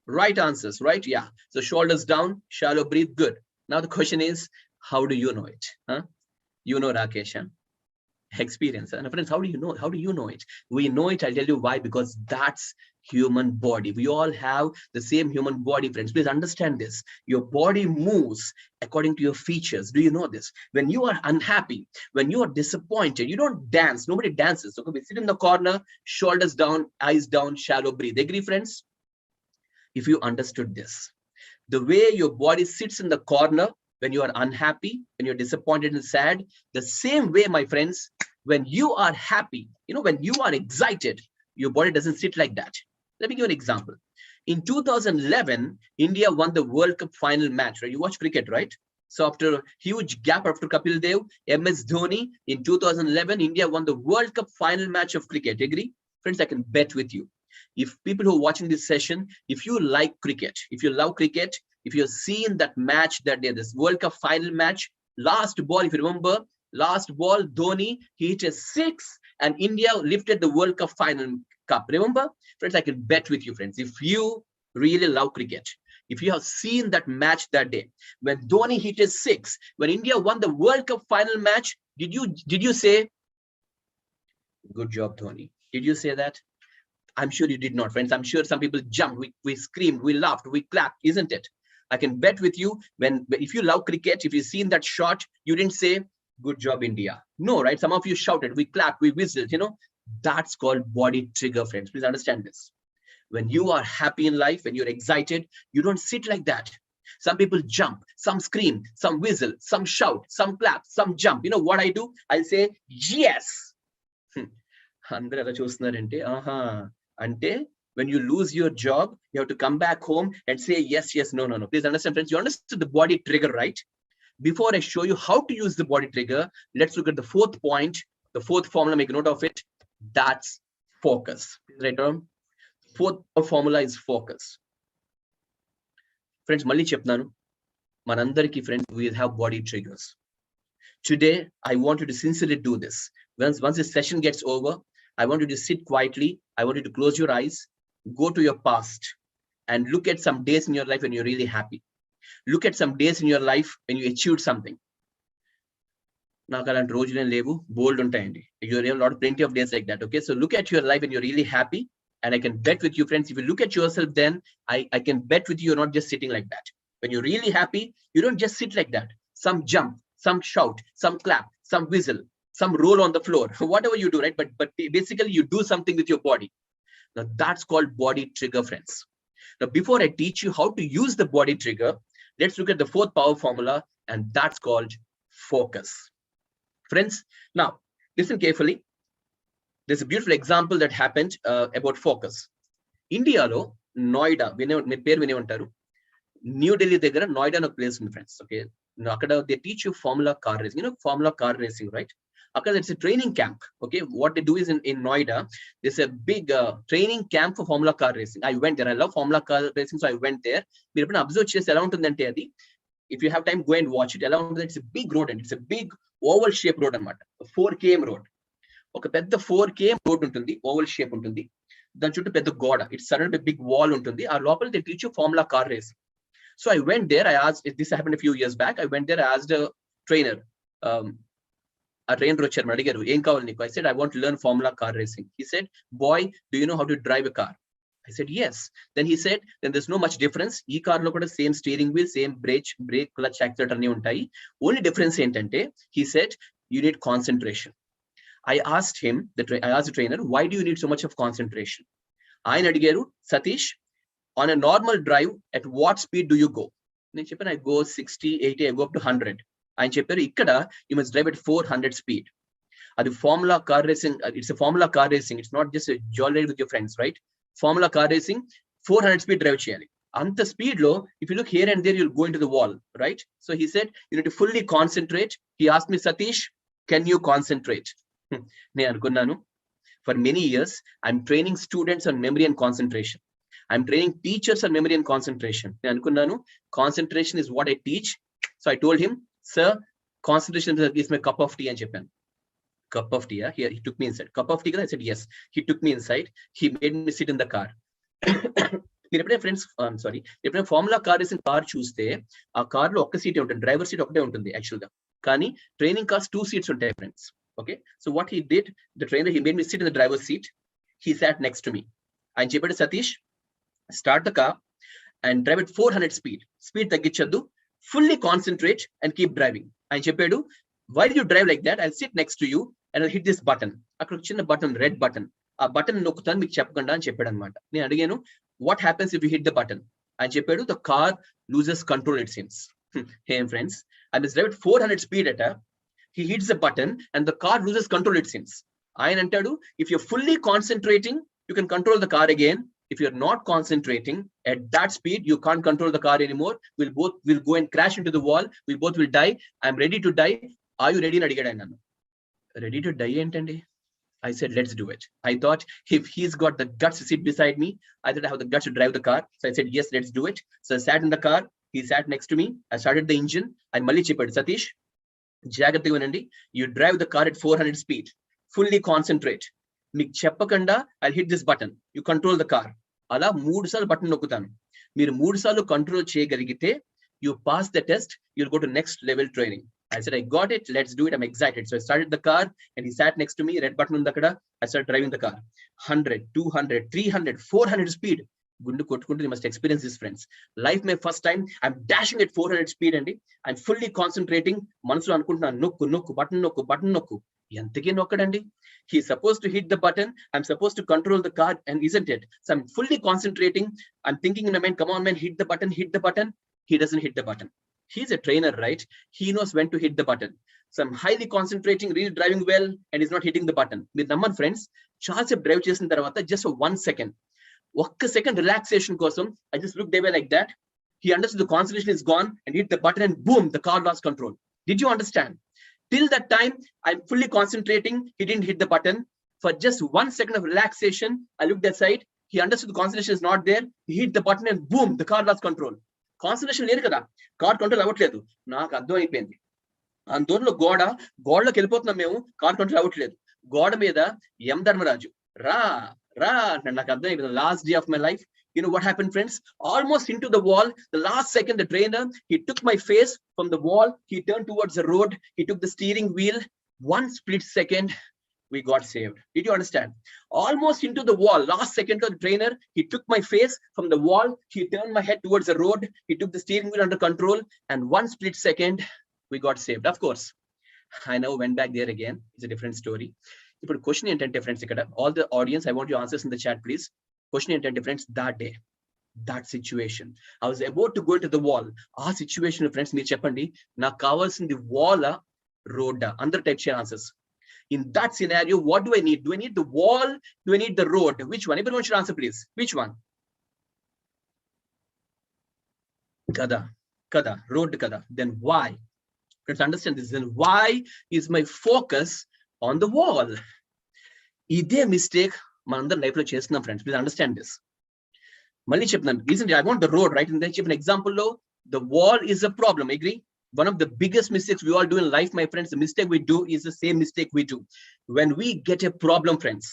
Right answers, right? Yeah. So shoulders down, shallow breathe. Good. Now the question is, how do you know it? Huh? You know, Rakesh. Huh? Experience. And friends, how do you know? How do you know it? We know it. I'll tell you why. Because that's human body. We all have the same human body, friends. Please understand this. Your body moves according to your features. Do you know this? When you are unhappy, when you are disappointed, you don't dance. Nobody dances. So we sit in the corner, shoulders down, eyes down, shallow breathe. Agree, friends? If you understood this, the way your body sits in the corner when you are unhappy, when you're disappointed and sad, the same way, my friends, when you are happy, you know, when you are excited, your body doesn't sit like that. Let me give you an example. In 2011, India won the World Cup final match, right? You watch cricket, right? So after a huge gap after Kapil Dev, MS Dhoni, in 2011, India won the World Cup final match of cricket. Agree? Friends, I can bet with you. If people who are watching this session, if you like cricket, if you love cricket, if you've seen that match that day, this World Cup final match, last ball, if you remember, last ball, Dhoni, he hit a 6 and India lifted the World Cup final cup. Remember? Friends, I can bet with you, friends, if you really love cricket, if you have seen that match that day, when Dhoni hit a 6, when India won the World Cup final match, did you say, good job, Dhoni? Did you say that? I'm sure you did not, friends. I'm sure some people jumped, we screamed, we laughed, we clapped, isn't it? I can bet with you, if you love cricket, if you've seen that shot, you didn't say, good job, India. No, right? Some of you shouted, we clapped, we whistled, you know. That's called body trigger, friends. Please understand this. When you are happy in life, when you're excited, you don't sit like that. Some people jump, some scream, some whistle, some shout, some clap, some jump. You know what I do? I'll say, yes. Ante, when you lose your job, you have to come back home and say, yes, yes, no, no, no. Please understand, friends, you understood the body trigger, right? Before I show you how to use the body trigger, let's look at the 4th point, the 4th formula, make a note of it. That's focus. Right on. 4th formula is focus. Friends, Malli chepnanu, manandariki friends, we have body triggers. Today, I want you to sincerely do this. Once this session gets over, I want you to sit quietly. I want you to close your eyes, go to your past and look at some days in your life when you're really happy. Look at some days in your life when you achieved something. You have plenty of days like that. Okay, so look at your life when you're really happy. And I can bet with you, friends, if you look at yourself, then I can bet with you, you're not just sitting like that. When you're really happy, you don't just sit like that. Some jump, some shout, some clap, some whistle, some roll on the floor, whatever you do, right? But basically you do something with your body. Now that's called body trigger, friends. Now, before I teach you how to use the body trigger, let's look at the fourth power formula, and that's called focus. Friends, now listen carefully. There's a beautiful example that happened about focus. India lo Noida, New Delhi దగ్గర Noida no place in friends. Okay, now they teach you formula car racing. You know formula car racing, right? It's a training camp. Okay, what they do is in Noida, there's a big training camp for formula car racing. I went there. I love formula car racing, so I went there. If you have time, go and watch it. It's a big road, and it's a big oval shaped road, a 4 km road. Okay, పెద్ద 4 km road ఉంటుంది, oval shape ఉంటుంది. దాని చుట్టూ పెద్ద గోడ, it's surrounded by big wall ఉంటుంది. ఆ లోపల they teach you formula car racing. So I went there. I asked, this happened a few years back. I went there. I asked a trainer. A trainer వచ్చారు, అడిగారు ఏం కావాలి నీకు? I said I want to learn formula car racing. He said, boy, do you know how to drive a car? I said yes. Then he said, then there's no much difference. ఈ car లో కూడా same steering wheel, same brake, clutch, accelerator అన్ని ఉంటాయి. Only difference ఏంటంటే, he said you need concentration. I asked him, I asked the trainer, why do you need so much of concentration? ఆయన అడిగారు, Satish, on a normal drive, at what speed do you go? నేను చెప్పాను, I go 60, 80, I go up to 100. ఆయన చెప్పారు, ఇక్కడ you must drive at 400 speed. అది formula car racing. It's a formula car racing. It's not just a jolly with your friends, right? Formula car racing, 400 speed drive చేయాలి. అంత speed లో if you look here and there, you'll go into the wall, right? So he said you need to fully concentrate. He asked me, Satish, can you concentrate? నేను అనుకున్నాను, for many years I'm training students on memory and concentration. I'm training teachers on memory and concentration. నేను అనుకున్నాను, concentration is what I teach. So I told him, sir, concentration is my cup of tea అని చెప్పాను. Cup of tea, here he took me inside. Cup of tea, I said yes. He took me inside. He made me sit in the car. మీరు ఎప్పుడైనా friends, sorry, ఎప్పుడైనా formula car racing car చూస్తే ఆ car లో ఒక్క సీటే ఉంటుంది, driver seat ఒకటే ఉంటుంది యాక్చువల్ గా. కానీ ట్రైనింగ్ కార్స్ 2 seats ఉంటాయి friends. Okay, so what he did, the trainer, he made me sit in the driver's seat. He sat next to me. ఆయన చెప్పాడు, Satish, start the car and drive at 400 speed. Speed తగ్గించొద్దు, fully concentrate and keep driving. ఆయన చెప్పాడు, while you drive like that, I'll sit next to you and I'll hit this button. అక్కడ చిన్న button, red button, ఆ button నొక్కుతాను మీకు చెప్పకుండా అని చెప్పాడు అనమాట. నేను అడిగాను, what happens if you hit the button? ఆయన చెప్పాడు, the car loses control, it seems. Hey friends, I must drive at 400 speed at a, he hits the button and the car loses control, it seems. ఆయన అంటాడు, if you're fully concentrating, you can control the car again. If you're not concentrating at that speed, you can't control the car anymore. We'll both will go and crash into the wall. We both will die. I'm ready to die. Are you ready? అడిగాడు ఆయన. Ready to die ఏంటండి? I said, let's do it. I thought if he's got the guts to sit beside me, I thought I have the guts to drive the car. So I said, yes, let's do it. So I sat in the car. He sat next to me. I started the engine. And మళ్ళీ చెప్పాడు, Satish, జాగ్రత్తగా వినండి, you drive the car at 400 speed. Fully concentrate. మీకు చెప్పకుండా I'll hit this button. You control the car. అలా 3 సార్లు button నొక్కుతాను. మీరు 3 సార్లు కంట్రోల్ చేయగలిగితే you pass the test, you'll go to next level training. I said, I got it. Let's do it. I'm excited. So I started the car and he sat next to me. Red button unda kada. I started driving the car. 100, 200, 300, 400 speed. Gundu kottukundu, you must experience this, friends. Life my first time. I'm dashing at 400 speed and I'm fully concentrating. Manasulo anukuntunna nokku button nokku. Entiki nokkadandi. He's supposed to hit the button. I'm supposed to control the car, and isn't it? So I'm fully concentrating. I'm thinking in my mind, come on man, hit the button. He doesn't hit the button. He's a trainer, right? He knows when to hit the button. So I'm highly concentrating, really driving well, and he's not hitting the button. With number friends, Charles drive chesin tarvata just for 1 second. 1 second relaxation kosam, I just looked away like that. He understood the concentration is gone and hit the button and boom, the car lost control. Did you understand? Till that time, I'm fully concentrating. He didn't hit the button. For just 1 second of relaxation, I looked aside. He understood the concentration is not there. He hit the button and boom, the car lost control. Concentration లేదు కదా, car control అవ్వట్లేదు. నాకు అర్థం అయిపోయింది, ఆ దూరంలో గోడలోకి వెళ్ళిపోతున్నాం మేము, కార్ కంట్రోల్ అవ్వట్లేదు. గోడ మీద ఎం ధర్మరాజు రా రా అంటే నాకు అర్థం అయిపోయింది. Last day of my life. You know what happened, friends? Almost into the wall. The last second, the trainer, he took my face from the wall. He turned towards the road. He took the steering wheel. 1 split second, we got saved. Did you understand? Almost into the wall. Last second of the trainer, he took my face from the wall. He turned my head towards the road. He took the steering wheel under control. And 1 split second, we got saved. Of course, I now went back there again. It's a different story. ఇప్పుడు question ఏంటంటే friends, ఇక్కడ all the audience, I want you answers in the chat please. Question ఏంటంటే friends, that situation, I was about to go into the wall. ఆ situation friends మీరు చెప్పండి, నాకు కావాల్సింది wall road? అందరూ టైప్ చేయాలి answers. In that scenario, what do I need? Do I need the wall? Do I need the road? Which one? Everyone should answer, please. Which one? Kada, road kada. Then why? Let's understand this. Then why is my focus on the wall? Iday mistake manandar life lo chestunam friends. Please understand this. Malli cheptanu. Recently I want the road, right? And then chep an example lo, the wall is a problem. Agree? One of the biggest mistakes we all do in life, my friends, the mistake we do is the same mistake we do. When we get a problem, friends,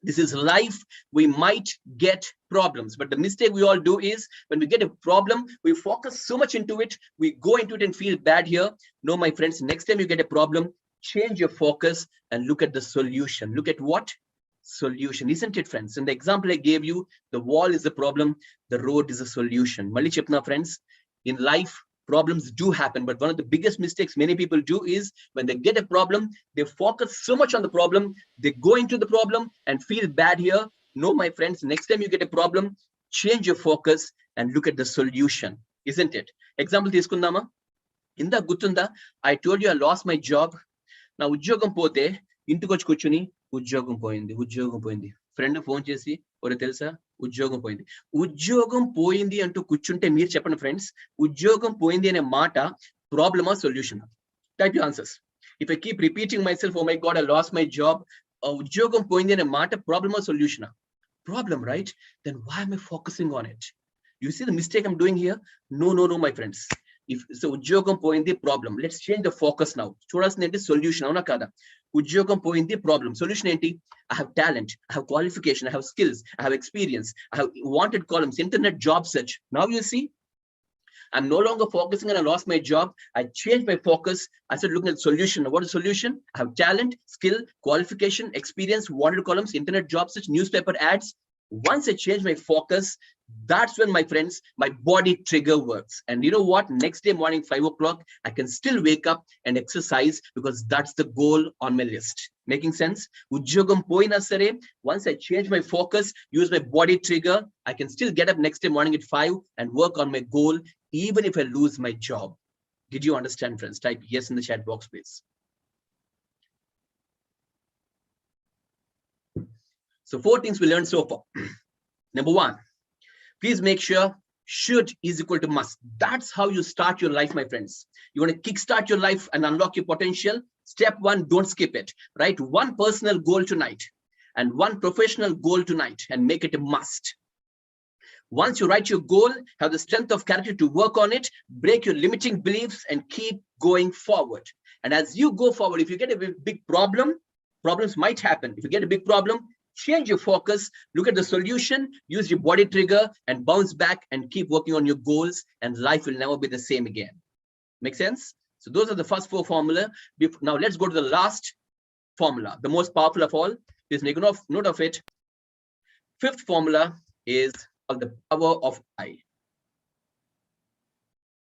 this is life, we might get problems. But the mistake we all do is when we get a problem, we focus so much into it, we go into it and feel bad here. No, my friends, next time you get a problem, change your focus and look at the solution. Look at what? Solution. Isn't it, friends? In the example I gave you, the wall is the problem, the road is a solution. Malli chepna friends, in life, problems do happen, but one of the biggest mistakes many people do is when they get a problem, they focus so much on the problem, they go into the problem and feel bad here. No, my friends, next time you get a problem, change your focus and look at the solution. Isn't it? Example తీసుకుందామా? ఇందా గుర్తుందా? I told you I lost my job. నా ఉద్యోగం పోతే ఇంటికి వచ్చి కూర్చుని ఉద్యోగం పోయింది. ఫ్రెండ్ ఫోన్ చేసి ఒరే తెలుసా ఉద్యోగం పోయింది అంటూ కూర్చుంటే మీరు చెప్పండి ఫ్రెండ్స్, ఉద్యోగం పోయింది అనే మాట ప్రాబ్లమా సొల్యూషనా? Type your answers. If I keep repeating myself, oh my God I lost my job, ఉద్యోగం పోయింది అనే మాట ప్రాబ్లమా సొల్యూషనా? Problem, right? Then why am I focusing on it? You see the mistake I'm doing here? No, my friends. If so, ఉద్యోగం పోయింది problem. Let's change the focus now. చూడాల్సింది ఏంటి? Solution. అవునా కాదా? ఉద్యోగం పోయింది problem. Solution ఏంటి? I have talent, I have qualification, I have skills, I have experience, I have wanted columns, internet job search. Now you see, I'm no longer focusing and I lost my job. I changed my focus. I started looking at the solution. What is the solution? I have talent, skill, qualification, experience, wanted columns, internet job search, newspaper ads. Once I change my focus, that's when, my friends, my body trigger works. And you know what? Next day morning, 5 o'clock, I can still wake up and exercise because that's the goal on my list. Making sense? Ujjogam poina sare. Once I change my focus, use my body trigger, I can still get up next day morning at 5 and work on my goal, even if I lose my job. Did you understand, friends? Type yes in the chat box, please. So 4 things we learned so far. Number 1, please make sure should is equal to must. That's how you start your life, my friends. You want to kickstart your life and unlock your potential. Step 1, don't skip it. Write 1 personal goal tonight and 1 professional goal tonight and make it a must. Once you write your goal, have the strength of character to work on it, break your limiting beliefs and keep going forward. And as you go forward, if you get a big problem, problems might happen. If you get a big problem, change your focus, look at the solution, use your body trigger and bounce back and keep working on your goals, and life will never be the same again. Make sense? So those are the first 4 formula. Now let's go to the last formula, the most powerful of all. Please make note of it. 5th formula is the power of I.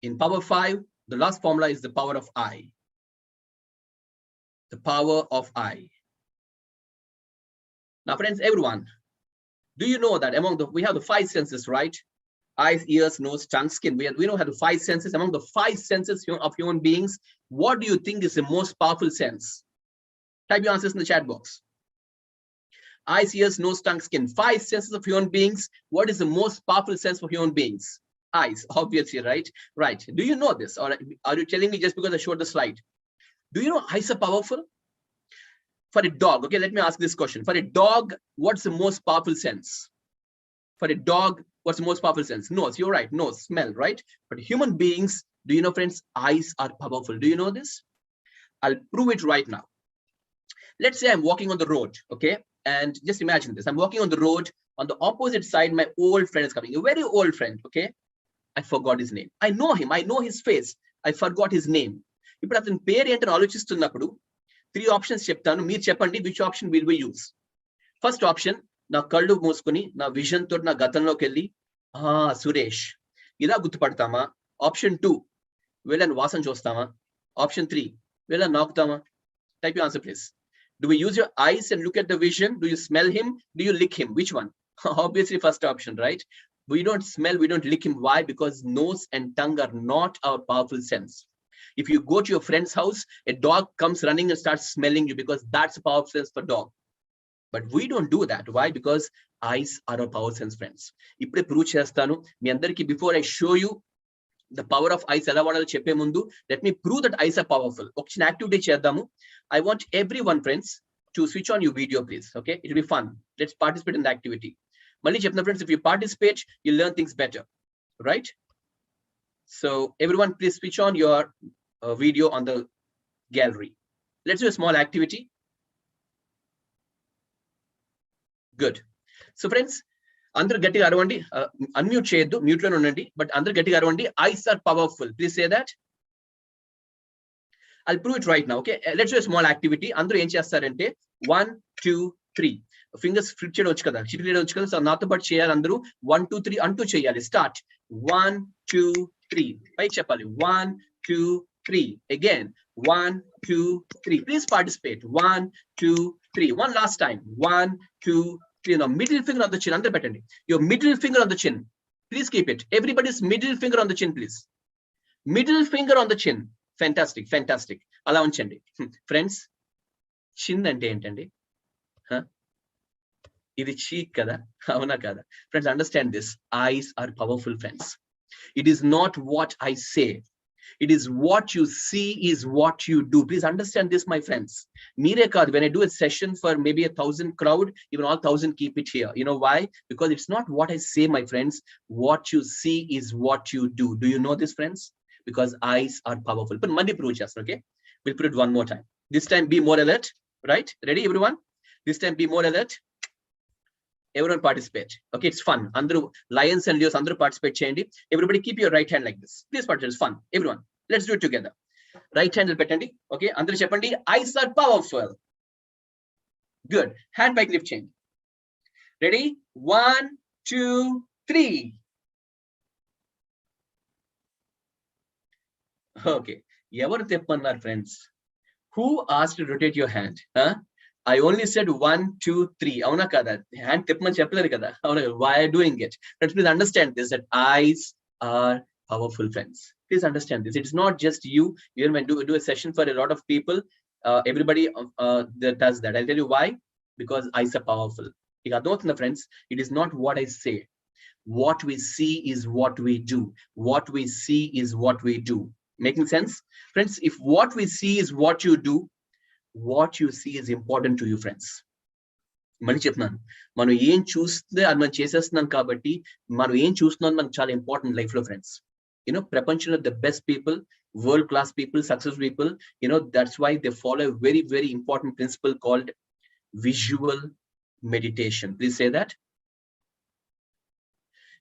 In power 5, the last formula is the power of I. The power of I. Now, friends, everyone, do you know that we have the 5 senses, right? Eyes, ears, nose, tongue, skin. We know how the 5 senses. Among the 5 senses of human beings, what do you think is the most powerful sense? Type your answers in the chat box. Eyes, ears, nose, tongue, skin. 5 senses of human beings. What is the most powerful sense for human beings? Eyes, obviously, right? Right. Do you know this? Or are you telling me just because I showed the slide? Do you know eyes are powerful? For a dog, okay, let me ask this question. For a dog, what's the most powerful sense? For a dog, what's the most powerful sense? Nose, you're right, nose, smell, right? But human beings, do you know, friends, eyes are powerful. Do you know this? I'll prove it right now. Let's say I'm walking on the road, okay? And just imagine this. I'm walking on the road. On the opposite side, my old friend is coming, a very old friend, okay? I forgot his name. I know him. I know his face. I forgot his name. ఇప్పుడు అతని పేరు ఏంటని ఆలోచిస్తున్నప్పుడు 3 options చెప్తాను, మీరు చెప్పండి which option will we use. First option, నా కళ్ళు మూసుకొని నా విజన్ తోటి నా గతంలోకి వెళ్ళి సురేష్ ఇలా గుర్తుపడతామా? ఆప్షన్ 2, వెళ్ళని వాసన చూస్తామా? Option 3, Vela Nokdama. Type your answer, please. Do we use your eyes and look at the vision? Do you smell him? Do you lick him? Which one? Obviously, first option, right? We don't smell, we don't lick him. Why? Because nose and tongue are not our powerful sense. If you go to your friend's house, a dog comes running and starts smelling you because that's a powerful sense for dog. But we don't do that. Why? Because eyes are our power sense, friends. Ippude prove chestanu mi andariki. Before I show you the power of eyes ela vadalo cheppe mundu, let me prove that eyes are powerful. Oka chinna activity chedamu. I want everyone, friends, to switch on your video, please. Okay, it will be fun. Let's participate in the activity. Mali chepna, friends, if you participate, you learn things better, right? So everyone, please switch on your video on the gallery. Let's do a small activity. Good. So friends, అందరూ గట్టిగా అరవండి. Unmute చేయొద్దు, mute లోనే ఉండండి, but అందరూ గట్టిగా అరవండి. Eyes are powerful. Please say that. I'll prove it right now. Okay, let's do a small activity. అందరూ ఏం చేస్తారంటే 1 2 3 ఫింగర్స్ ఫ్లిప్ చేయడం వచ్చు కదా, చిటికి చేయడం వచ్చు కదా. సో నాతో పాటు చేయాలి అందరూ. 1 2 3 అంటూ చేయాలి. స్టార్ట్. 1 2 3 పైకి చెప్పాలి. 1 2 3 again. 1 2 3. Please participate. 1 2 3. One last time. 1 2 3. Now middle finger on the chin. Under bettandi. Your middle finger on the chin. Please keep it. Everybody's middle finger on the chin, please. Middle finger on the chin. Fantastic, fantastic. Ala unchandi. Friends, chin ante entandi? Idi cheek kada? Avuna kada? Friends, understand this. Eyes are powerful, friends. It is not what I say. It is what you see is what you do. Please understand this, my friends. Mere kaadu, when I do a session for maybe 1,000 crowd, even all 1,000 keep it here. You know why? Because it's not what I say, my friends. What you see is what you do. Do you know this, friends? Because eyes are powerful. But Monday prove just, okay? We'll put it one more time. This time be more alert, right? Ready, everyone? This time be more alert. Everyone participate. Okay, it's fun. Andru lions and leos andru participate cheyandi. Everybody keep your right hand like this. Please participate. It's fun. Everyone, let's do it together. Right hand pettandi. Okay, andru cheppandi. Eyes are powerful. Good. Hand back lift change. Ready? 1 2 3. Okay. Evaru teppannar, friends? Who asked to rotate your hand? I only said 1 2 3. Avuna kada? Hand tippmani cheppaleru kada. Why are you doing it? Friends, please understand this, that eyes are powerful, friends. Please understand this. It's not just you. Even when do a session for a lot of people, everybody that does that. I'll tell you why. Because eyes are powerful. Friends, it is not what I say. What we see is what we do. What we see is what we do. Making sense? Friends, if what we see is what you do, what you see is important to you, friends. Mani chepnanu, manu em chuste adu man chesestunam kabatti manu em chustunam manaku chaala important life lo, friends. You know, prapanchamlo the best people, world class people, successful people, you know, that's why they follow a very, very important principle called visual meditation. Please say that.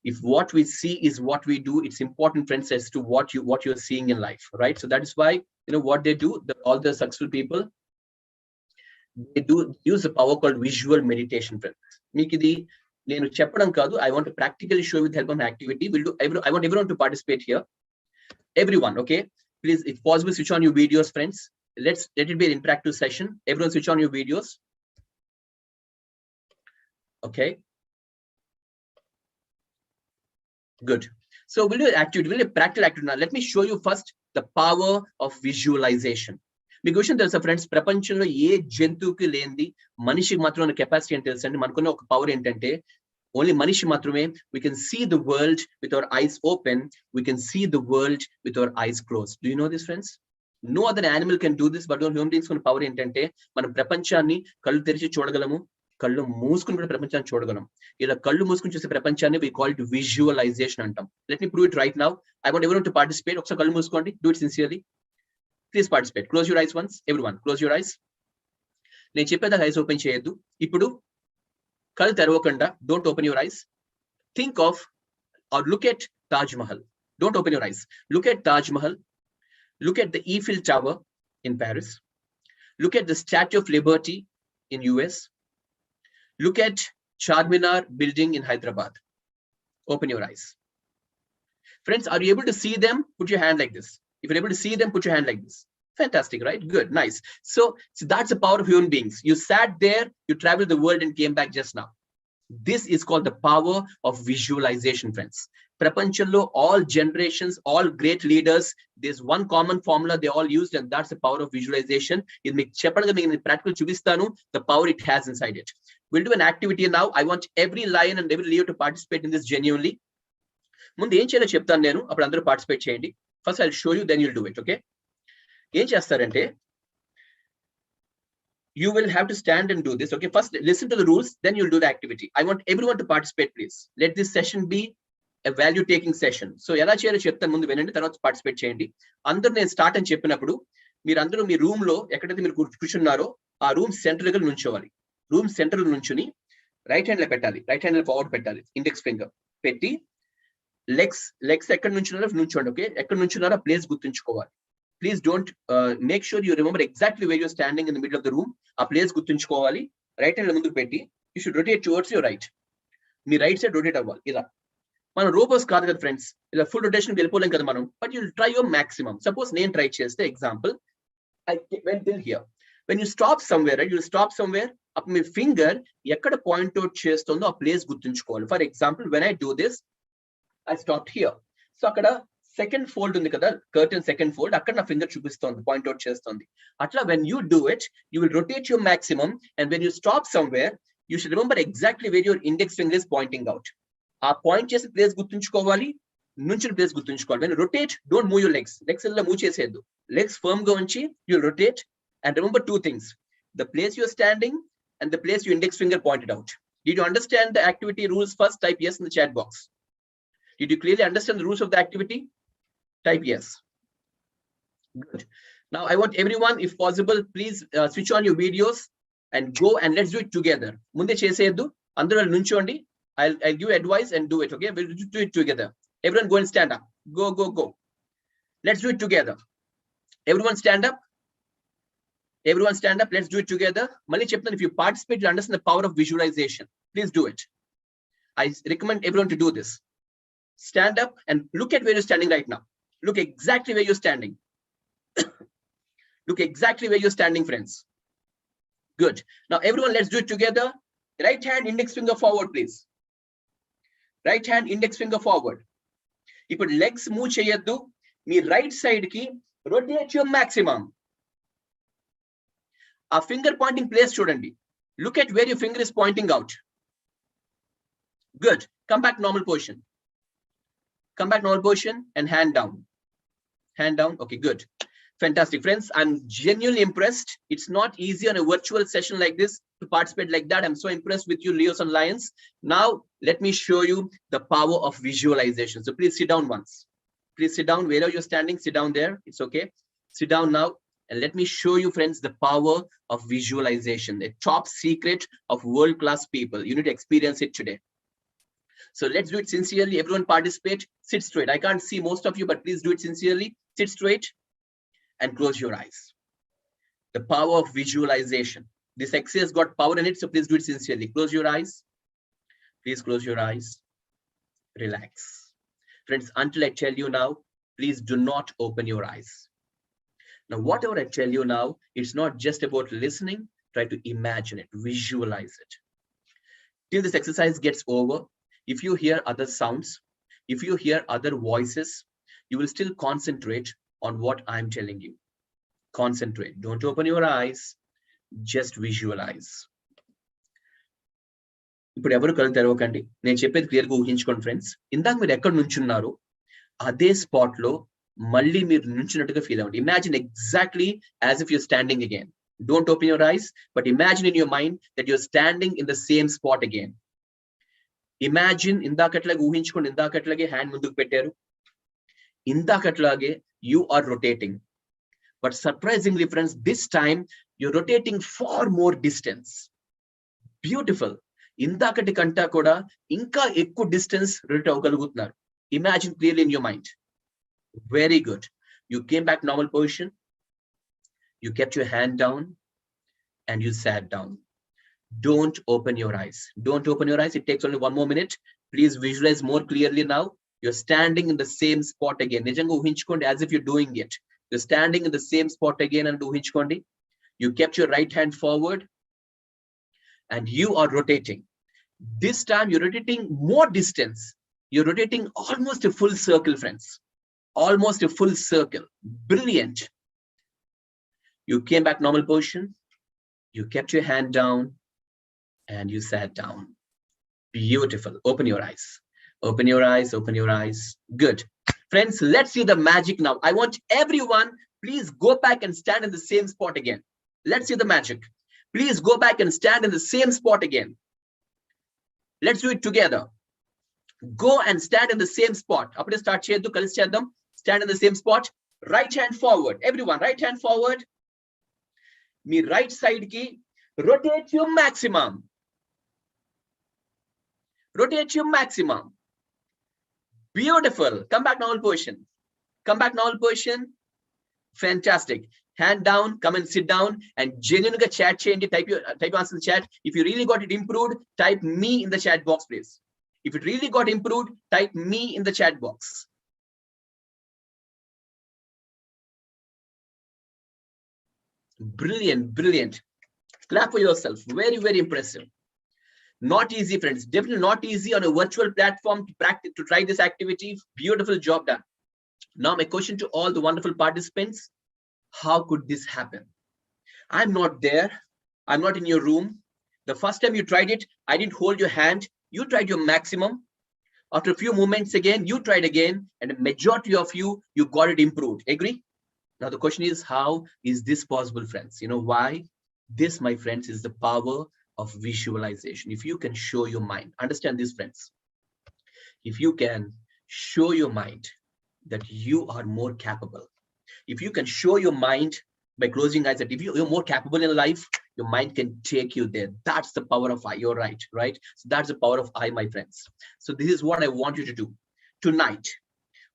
If what we see is what we do, it's important, friends, as to what you're seeing in life, right? So that is why, you know, what they do, all the successful people, they do use a power called visual meditation, friends. Meekidi nenu cheppadam kaadu, I want to practically show you with help of an activity. I want everyone to participate here. Everyone, okay? Please, if possible, switch on your videos, friends. Let it be an interactive session. Everyone switch on your videos. Okay. Good. So we'll do an activity, we'll do a practical activity now. Let me show you first the power of visualization. మీకు విషయం తెలుసా, friends? ప్రపంచంలో ఏ జంతువుకి లేనిది మనిషికి మాత్రం capacity అని తెలుసండి. మనకున్న ఒక పవర్ ఏంటంటే, ఓన్లీ మనిషి మాత్రమే we can see the world with our eyes open, we can see the world with our eyes closed. Do you know this, friends? No other animal can do this, but human beings ఉన్న power ఏంటంటే, మనం ప్రపంచాన్ని కళ్ళు తెరిచి చూడగలము, కళ్ళు మూసుకుని కూడా ప్రపంచాన్ని చూడగలం. ఇలా కళ్ళు మూసుకుని చూసే ప్రపంచాన్ని we call it visualization అంటాం. Let me prove it right now. I want everyone to participate. ఒకసారి కళ్ళు మూసుకోండి. Do it sincerely. Please participate. Close your eyes once. Everyone, close your eyes. నేను చెప్పేదాకా ఐస్ ఓపెన్ చేయొద్దు. ఇప్పుడు కళ్ళు తెరవకుండా, don't open your eyes. Think of or look at Taj Mahal. Don't open your eyes. Look at Taj Mahal. Look at the Eiffel Tower in Paris. Look at the Statue of Liberty in US. Look at Charminar building in Hyderabad. Open your eyes. Friends, are you able to see them? Put your hand like this. If you're able to see them, put your hand like this. Fantastic, right? Good, nice. So that's the power of human beings. You sat there, you traveled the world and came back just now. This is called the power of visualization, friends. Prapanchanlo, all generations, all great leaders, there's one common formula they all used, and that's the power of visualization. In practical chubistanu, the power it has inside it. We'll do an activity now. I want every lion and every Leo to participate in this genuinely. Mundu em cheyalo cheptanu nenu, appudu andaru participate cheyandi. First I'll show you, then you'll do it, okay? Em chestarante, you will have to stand and do this. Okay, first listen to the rules, then you'll do the activity. I want everyone to participate, please. Let this session be a value taking session. So ela cheyalo cheptanu mundu venandi, tarvata participate cheyandi. Andaru నేను start అని చెప్పినప్పుడు మీరందరూ మీ room లో ఎక్కడైతే మీరు కూర్చున్నారో ఆ room centre దగ్గర నుంచోవాలి. Room centre నుంచుని రైట్ హ్యాండ్ లో పెట్టాలి. రైట్ హ్యాండ్ లో ఫార్వర్డ్ పెట్టాలి. ఇండెక్స్ ఫింగర్ పెట్టి లెగ్స్ ఎక్కడ నుంచున్నారో నుంచోండి. ఓకే, ఎక్కడ నుంచున్నారో ఆ ప్లేస్ గుర్తుంచుకోవాలి. Please don't make sure you remember exactly where you're standing in the middle of the room. A place gutunchukovali. Right hand munduku petti. You should rotate towards your right. Me right side rotate avvali. Ila. Manu robots kaadu kada friends. Ila full rotation velipolem kada manam. But you'll try your maximum. Suppose nenu try cheste example. I went till here. When you stop somewhere, right? You'll stop somewhere. Up my finger ekkada point out chestundo a place gutunchukovali. For example, when I do this, I stopped here. So akada second fold ఉంది కదా, curtain second fold, అక్కడ నా finger చూపిస్తోంది, point out చేస్తోంది. అట్లా when you do it, you will rotate your maximum, and when you stop somewhere, you should remember exactly where your index finger is pointing out. ఆ point చేసే place గుర్తుంచుకోవాలి, నుంచిన place గుర్తుంచుకోవాలి. When rotate, don't move your legs. Legs ఇలా move చేసేద్దు. Legs firm గా ఉంచి you rotate, and remember two things: the place you're standing and the place your index finger pointed out. Did you understand the activity rules first? Type yes in the chat box. Did you clearly understand the rules of the activity? Type yes. Good. Now I want everyone, if possible, please switch on your videos and go and let's do it together. Munde cheseddu, andaru nunchondi. I'll give advice and do it. Okay, we'll do it together. Everyone go and stand up. Go. Let's do it together. Everyone stand up. Everyone stand up. Let's do it together. Mali cheptanu, if you participate, you understand the power of visualization. Please do it. I recommend everyone to do this. Stand up and look at where you're standing right now. Look exactly where you're standing. Look exactly where you're standing, friends. Good. Now everyone, let's do it together. Right hand index finger forward, please. Right hand index finger forward. Ipudu legs move cheyaddu. Me right side ki rotate your maximum. A finger pointing place chudandi. Look at where your finger is pointing out. Good. Come back normal position. Come back normal position and hand down. Hand down. Okay, good. Fantastic, friends. I'm genuinely impressed. It's not easy on a virtual session like this to participate like that. I'm so impressed with you, Leos and Lions. Now, let me show you the power of visualization. So please sit down once. Please sit down. Wherever you're standing, sit down there. It's okay. Sit down now. And let me show you, friends, the power of visualization, a top secret of world-class people. You need to experience it today. So let's do it sincerely. Everyone participate. Sit straight. I can't see most of you, but please do it sincerely. Sit straight and close your eyes. The power of visualization. This exercise got power in it, so please do it sincerely. Close your eyes. Please close your eyes. Relax. Friends, until I tell you now, please do not open your eyes. Now, whatever I tell you now, it's not just about listening. Try to imagine it, visualize it. Till this exercise gets over, if you hear other sounds, if you hear other voices, you will still concentrate on what I'm telling you. Concentrate. Don't open your eyes. Just visualize. ఇప్పుడు ఎవరు కళ్ళు తెరవకండి. నేను చెప్పేది clear గా ఊహించుకోండి friends. ఇందాక మీరు ఎక్కడ నుంచున్నారో అదే స్పాట్ లో మళ్ళీ మీరు నుంచున్నట్టుగా ఫీల్ అవ్వండి. Imagine exactly as if you're standing again. Don't open your eyes, but imagine in your mind that you're standing in the same spot again. Imagine ఇందాకట్లాగే ఊహించుకోండి. ఇందాకట్లాగే హ్యాండ్ ముందుకు పెట్టారు. ఇందాకట్లాగే you are rotating. But surprisingly, friends, this time you're rotating far more distance. Beautiful. ఇందాకటి కంటా కూడా ఇంకా ఎక్కువ distance rotate అవ్వగలుగుతున్నారు. Imagine clearly in your mind. Very good. You came back normal position. You kept your hand down and you sat down. Don't open your eyes. Don't open your eyes. It takes only one more minute. Please visualize more clearly now. You're standing in the same spot again. Nijanga uhinchukondi as if you're doing it. You're standing in the same spot again and do hinchkondi. You kept your right hand forward and you are rotating. This time you're rotating more distance. You're rotating almost a full circle, friends. Almost a full circle. Brilliant. You came back normal position. You kept your hand down and you sat down. Beautiful. Open your eyes. Open your eyes. Open your eyes. Good. Friends, let's see the magic now. I want everyone, please go back and stand in the same spot again. Let's see the magic. Please go back and stand in the same spot again. Let's do it together. Go and stand in the same spot. Apne start chedu, kalisi cheddam. Stand in the same spot. Right hand forward. Everyone, right hand forward. Me right side ki rotate your maximum. Rotate your maximum. Beautiful. Come back normal position. Come back normal position. Fantastic. Hand down, come and sit down and genuine chat change. Type answer in the chat. If you really got it improved, type me in the chat box, please. If it really got improved, type me in the chat box. Brilliant, brilliant. Clap for yourself. Very, very impressive. Not easy, friends. Definitely not easy on a virtual platform to practice, to try this activity. Beautiful job done. Now my question to all the wonderful participants. How could this happen? I'm not there. I'm not in your room. The first time you tried it, I didn't hold your hand. You tried your maximum. After a few moments again, you tried again. And the majority of you got it improved. Agree? Now the question is, how is this possible, friends? You know why? This, my friends, is the power of visualization. If you can show your mind, understand this, friends. If you can show your mind that you are more capable, if you can show your mind by closing eyes that if you're more capable in life, your mind can take you there. That's the power of I. You're right? So that's the power of I, my friends. So this is what I want you to do tonight.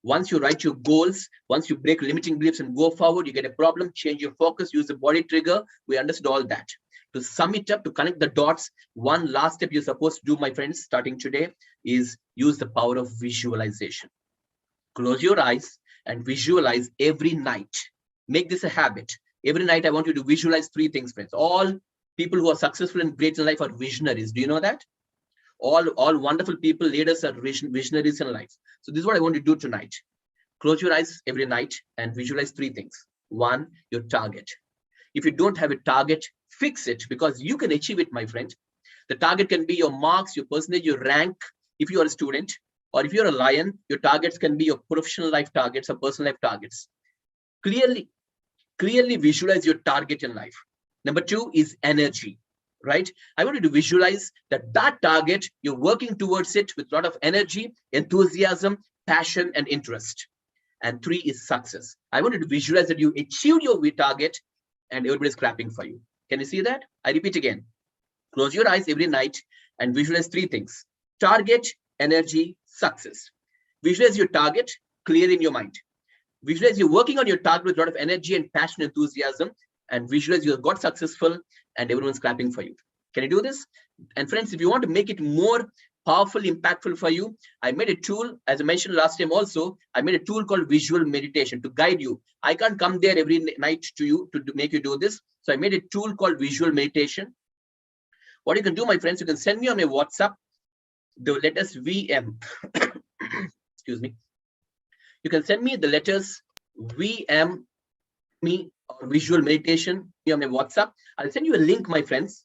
Once you write your goals, once you break limiting beliefs and go forward, you get a problem, change your focus, use the body trigger. We understood all that. To sum it up, to connect the dots, one last step you're supposed to do, my friends, starting today, is use the power of visualization. Close your eyes and visualize every night. Make this a habit. Every night, I want you to visualize 3 things, friends. All people who are successful and great in life are visionaries. Do you know that? All wonderful people, leaders are visionaries in life. So this is what I want you to do tonight. Close your eyes every night and visualize 3 things. 1, your target. If you don't have a target, fix it, because you can achieve it, my friend. The target can be your marks, your percentage, your rank, if you are a student, or if you're a lion, your targets can be your professional life targets or personal life targets. Clearly visualize your target in life. Number 2 is energy, right? I want you to visualize that target, you're working towards it with a lot of energy, enthusiasm, passion, and interest. And 3 is success. I want you to visualize that you achieved your target and everybody's clapping for you. Can you see that? I repeat again. Close your eyes every night and visualize 3 things. Target, energy, success. Visualize your target clear in your mind. Visualize you're working on your target with a lot of energy and passion, enthusiasm, and visualize you got successful and everyone's clapping for you. Can you do this? And friends, if you want to make it more powerful, impactful for you, I made a tool, as I mentioned last time also, I made a tool called visual meditation to guide you. I can't come there every night to you to make you do this. So I made a tool called visual meditation. What you can do, my friends, you can send me on my WhatsApp the letters VM. Excuse me. You can send me the letters VM, me, or visual meditation on my WhatsApp. I'll send you a link, my friends.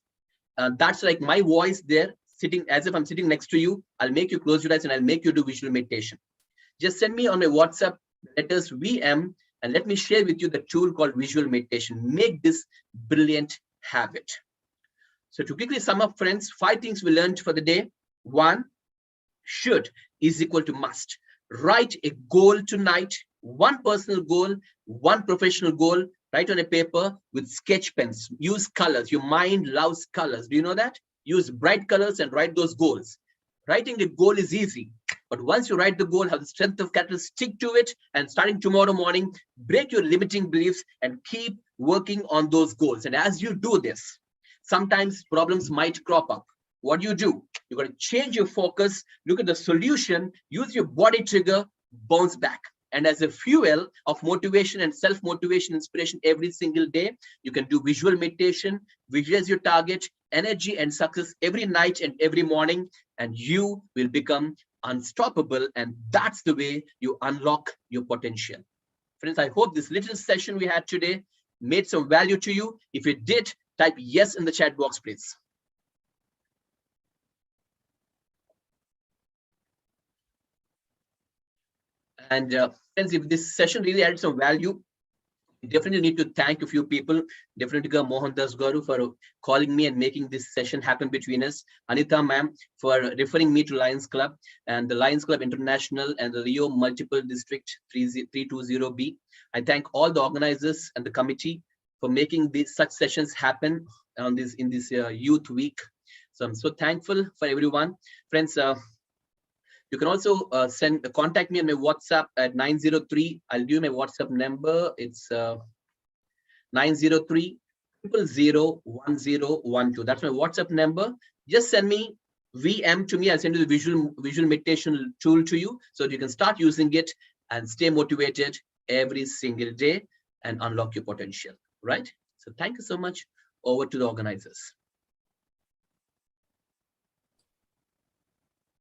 That's like my voice there, sitting as if I'm sitting next to you. I'll make you close your eyes and I'll make you do visual meditation. Just send me on my WhatsApp letters VM and let me share with you the tool called visual meditation. Make this brilliant habit. So to quickly sum up, friends, 5 things we learned for the day. 1, should is equal to must. Write a goal tonight, 1 personal goal, 1 professional goal. Write on a paper with sketch pens. Use colors. Your mind loves colors. Do you know that? Use bright colors and write those goals. Writing a goal is easy, but once you write the goal, have the strength of character, stick to it, and starting tomorrow morning, break your limiting beliefs and keep working on those goals. And as you do this, sometimes problems might crop up. What do? You got to change your focus, look at the solution, use your body trigger, bounce back. And as a fuel of motivation and self-motivation, inspiration every single day, you can do visual meditation, visualize your target, energy and success every night and every morning, and you will become unstoppable. And that's the way you unlock your potential. Friends, I hope this little session we had today made some value to you. If it did, type yes in the chat box, please. And friends, if this session really added some value, you definitely need to thank a few people. Definitely Mohan Das Garu for calling me and making this session happen between us. Anita ma'am for referring me to Lions Club and the Lions Club International and the Leo Multiple District 320B. I thank all the organizers and the committee for making these such sessions happen on this in this youth week. So I'm so thankful for everyone. Friends, you can also contact me on my WhatsApp at 903. I'll give you my WhatsApp number. It's 903 000 1012. That's my WhatsApp number. Just send me VM to me. I'll send you the visual meditation tool to you so that you can start using it and stay motivated every single day and unlock your potential. Right? So thank you so much. Over to the organizers.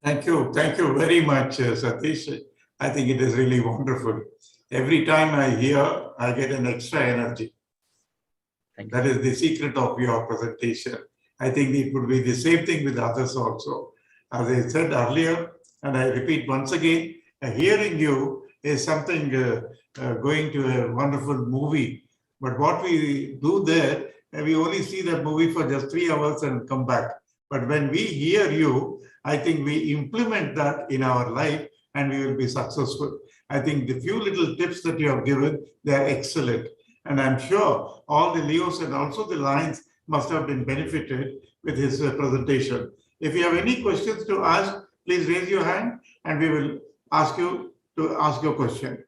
Thank you very much, Satish. I think it is really wonderful. Every time I hear, I get an extra energy. That is the secret of your presentation. I think it would be the same thing with others also. As I said earlier, and I repeat once again, hearing you is something going to a wonderful movie. But what we do there, we only see that movie for just 3 hours and come back. But when we hear you, I think we implement that in our life and we will be successful. I think the few little tips that you have given, they are excellent. And I'm sure all the Leos and also the Lions must have been benefited with his presentation. If you have any questions to ask, please raise your hand and we will ask you to ask your question.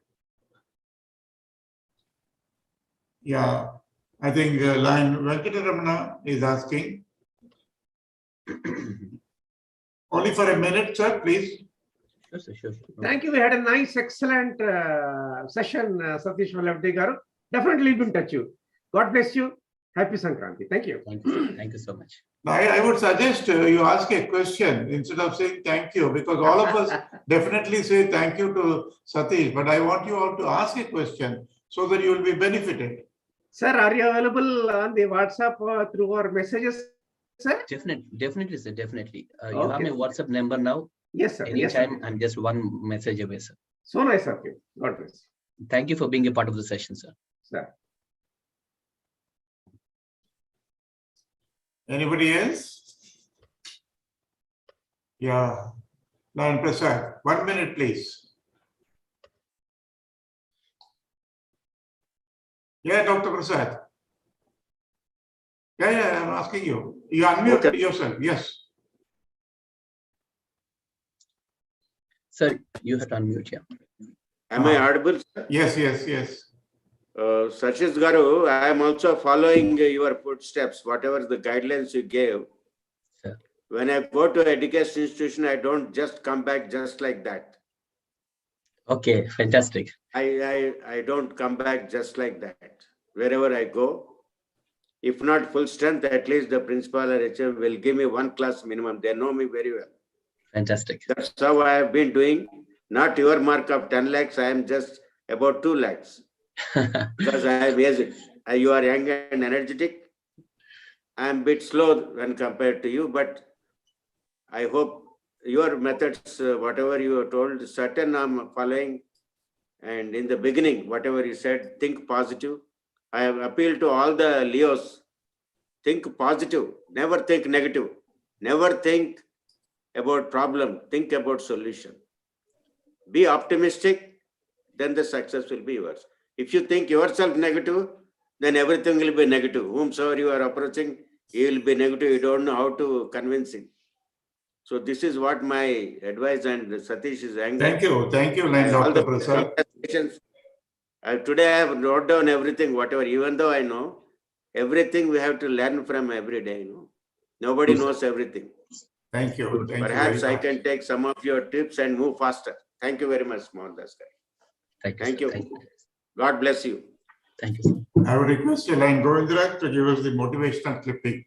Yeah, I think Lion Venkataramana is asking. Only for a minute, sir, please. Sure. Thank you. We had a nice, excellent session, Satish Malavati garu. Definitely will be in touch you. God bless you. Happy Sankranti. Thank you. Thank you so much. I would suggest you ask a question instead of saying thank you, because all of us definitely say thank you to Satish, but I want you all to ask a question so that you will be benefited. Sir, are you available on the WhatsApp through our messages, sir? Definitely, sir. Definitely. You have my WhatsApp number now. Yes, sir. Anytime, yes, sir. I'm just one message away, sir. So nice of you. God bless. Thank you for being a part of the session, sir. Sir. Anybody else? Yeah. Lion Prasad, 1 minute, please. Yeah, Dr. Prasad. Yeah, I'm asking you. You unmute yourself. Yes. Sir, you have to unmute, yeah. Am I audible, sir? Yes. Satish Garu, I am also following your footsteps, whatever the guidelines you gave. Sir. When I go to education institution, I don't just come back just like that. Okay, fantastic. I don't come back just like that. Wherever I go, if not full strength, at least the principal or HM will give me 1 class minimum. They know me very well. Fantastic. That's how I have been doing. Not your mark of 10 lakhs. I am just about 2 lakhs. Because I have aged. You are young and energetic. I am a bit slow when compared to you, but I hope your methods, whatever you are told, certain I'm following. And in the beginning, whatever you said, think positive. I have appealed to all the Leos. Think positive. Never think negative. Never think about problem. Think about solution. Be optimistic, then the success will be yours. If you think yourself negative, then everything will be negative. Whomsoever you are approaching, he will be negative. You don't know how to convince him. So this is what my advice, and Satish is angry. Thank you, Dr. Prasad. Today I have wrote down everything, whatever, even though I know, everything we have to learn from every day. You know? Nobody knows everything. Thank you. Perhaps I can take some of your tips and move faster. Thank you very much, Mohan Das. Thank you. Thank sir. you. Thank you. God bless you. Thank you. Sir. I would request Elaine Govindraj to give us the motivational clipping.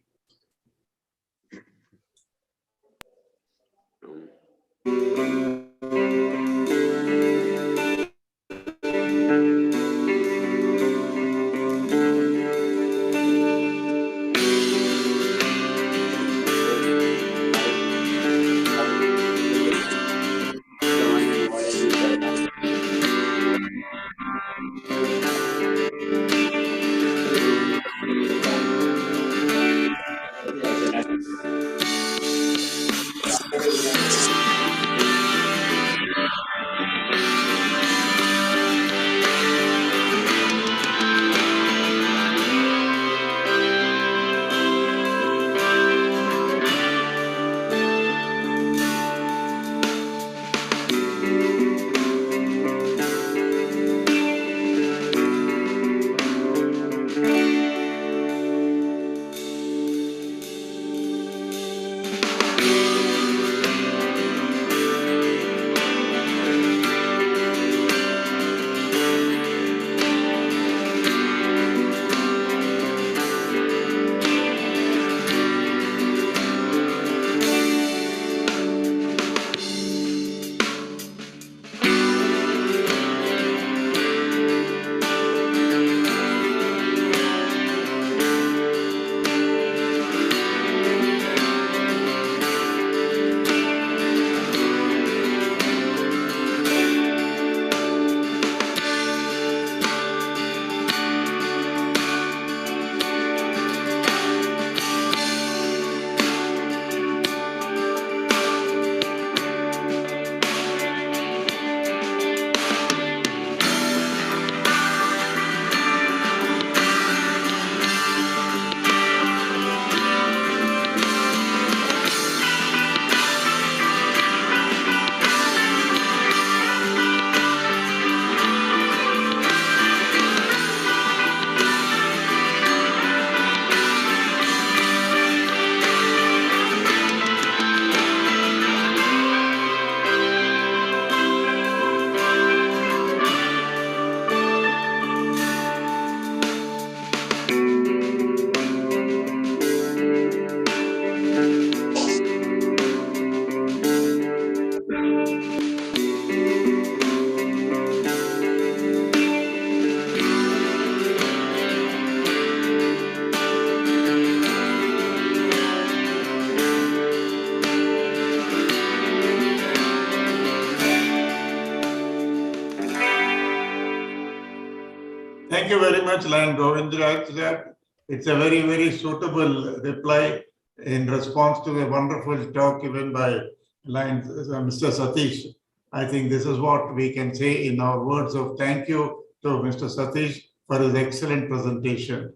Thank you very much, Elaine Govindraj. It's a very, very suitable reply in response to the wonderful talk given by Mr. Satish. I think this is what we can say in our words of thank you to Mr. Satish for his excellent presentation.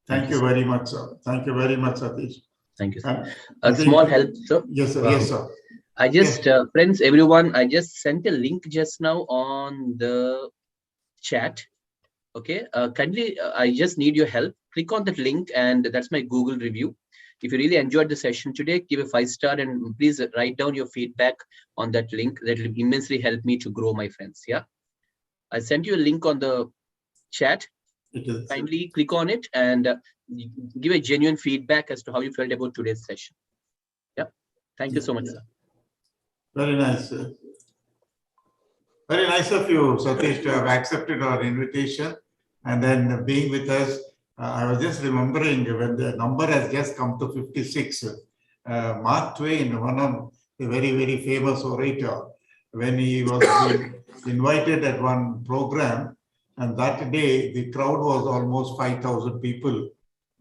Thank you very much, sir. Thank you very much, Satish. Thank you, sir. I A think- small help, sir. Yes, sir. Wow. Yes, sir. I just, friends, everyone, I just sent a link just now on the chat. Okay, kindly, I just need your help. Click on that link, and that's my Google review. If you really enjoyed the session today, give a 5-star and please write down your feedback on that link. That will immensely help me to grow, my friends. Yeah, I sent you a link on the chat. Kindly click on it and give a genuine feedback as to how you felt about today's session. Yeah, thank you so much, sir. Very nice. Very nice of you, Satish, to have accepted our invitation and then being with us. I was just remembering when the number has just come to 56. Mark Twain, one of the very, very famous orator, when he was invited at one program, and that day the crowd was almost 5,000 people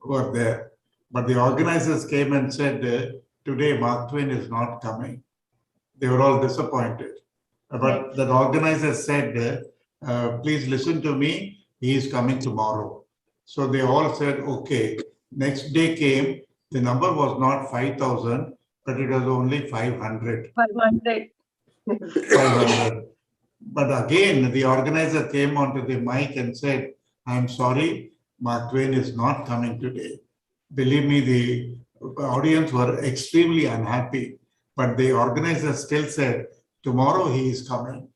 were there. But the organizers came and said, today Mark Twain is not coming. They were all disappointed. But the organizer said, please listen to me, he is coming tomorrow. So they all said, okay. Next day came, the number was not 5,000, but it was only 500. 500. 500. But again, the organizer came onto the mic and said, I'm sorry, Mark Twain is not coming today. Believe me, the audience were extremely unhappy, but the organizer still said, tomorrow he is coming.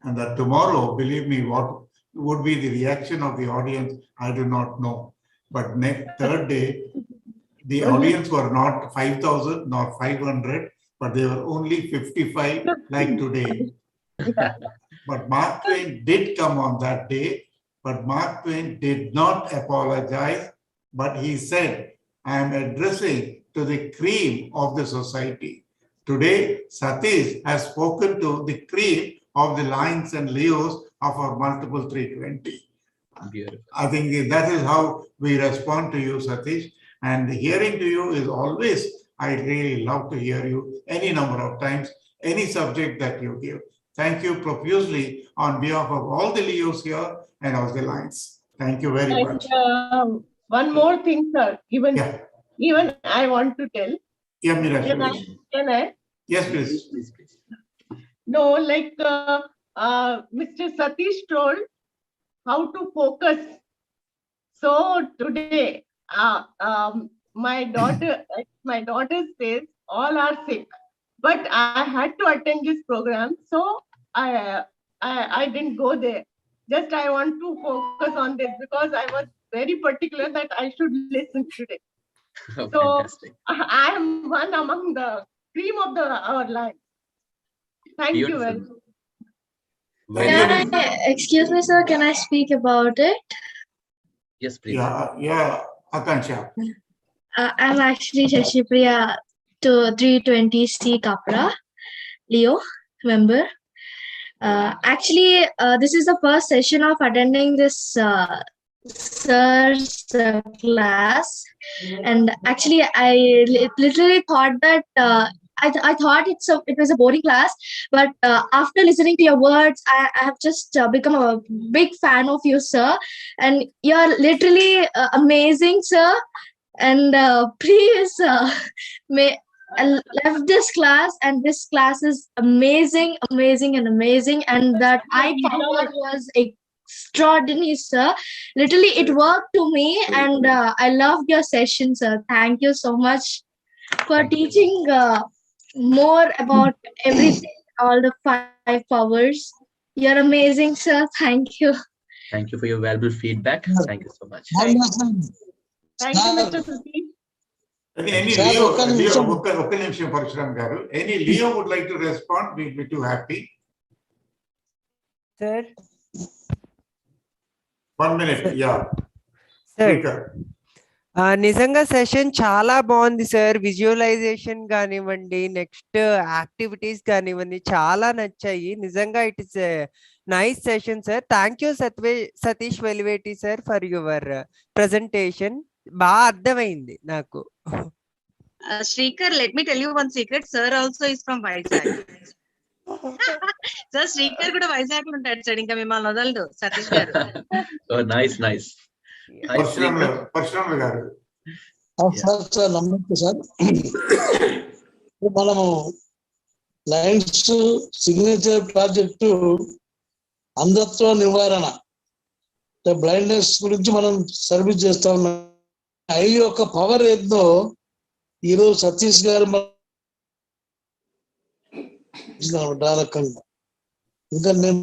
And that tomorrow, believe me, what would be the reaction of the audience, I do not know. But third day, the audience were not 5,000 nor 500, but they were only 55 like today. But Mark Twain did come on that day, but Mark Twain did not apologize, but he said, I am addressing to the cream of the society. Today, Satish has spoken to the cream of the Lions and Leos of our multiple 320. Beautiful. I think that is how we respond to you, Satish. And hearing to you is always, I really love to hear you any number of times, any subject that you give. Thank you profusely on behalf of all the Leos here and all the Lions. Thank you very much. One more thing, sir. Even I want to tell. Yeah, Mira. Can I? Yes, please. No, like Mr. Satish told how to focus. So today, my daughter says all are sick, but I had to attend this program, so I didn't go there. Just I want to focus on this because I was very particular that I should listen today. Oh, so fantastic. I am one among the cream of our line. Thank you very much. Can I, excuse me, sir, can I speak about it? Yes, please. Yeah, Akansha. I'm actually Shashipriya to 320C Kapra, Leo member. Actually, this is the first session of attending this sir's class, and actually I literally thought that I thought it was a boring class, but after listening to your words, I have just become a big fan of you, sir, and you're literally amazing, sir. And please, I left this class, and this class is amazing, and that eye power was extraordinary, sir. Literally, it worked to me, and I loved your session, sir. Thank you so much for teaching more about everything, all the 5 powers. You're amazing, sir. Thank you. Thank you for your valuable feedback. Thank you so much. Thank you, Mr. Satish. Any Leo, Parshuram garu, any Leo would like to respond, we'll be too happy. Sir. 1 minute, yeah. Sir. నిజంగా session చాలా బాగుంది sir. Visualisation కానివ్వండి, next activities కానివ్వండి, చాలా నచ్చాయి. నిజంగా it is nice session sir. Thank you Satish Veliveti sir for your presentation. బాగా అర్థమైంది నాకు. Shrikar, let me tell you one secret. Sir also is from Vizag. Sir, Shrikar kuda Vizag lo untadu sir. Inka mimmalni వదలడు సతీష్ గారు. Oh, nice. Parshuram garu. Sir నమస్తే sir. మనము lines signature project అంధత్వ నివారణ blindness గురించి మనం service చేస్తా ఉన్నాం. I యొక్క పవర్ ఏందో ఈరోజు సతీష్ గారు రకంగా ఇంకా నేను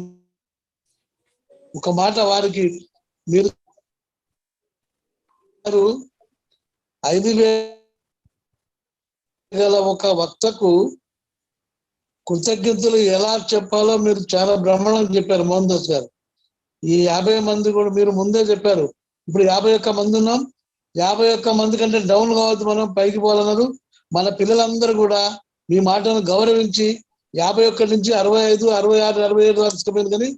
ఒక మాట వారికి, మీరు 5,000 ఒక వక్తకు కృతజ్ఞతలు ఎలా చెప్పాలో మీరు చాలా బ్రహ్మాండంగా చెప్పారు మోహన్ దాస్ గారు. ఈ 50 మంది కూడా మీరు ముందే చెప్పారు. ఇప్పుడు 51 మంది ఉన్నాం. 51 మంది కంటే డౌన్ కావద్దు, మనం పైకి పోవాలన్నారు. మన పిల్లలందరూ కూడా మీ మాటను గౌరవించి 51 నుంచి 65, 66, 67 తీసుకుపోయింది, కానీ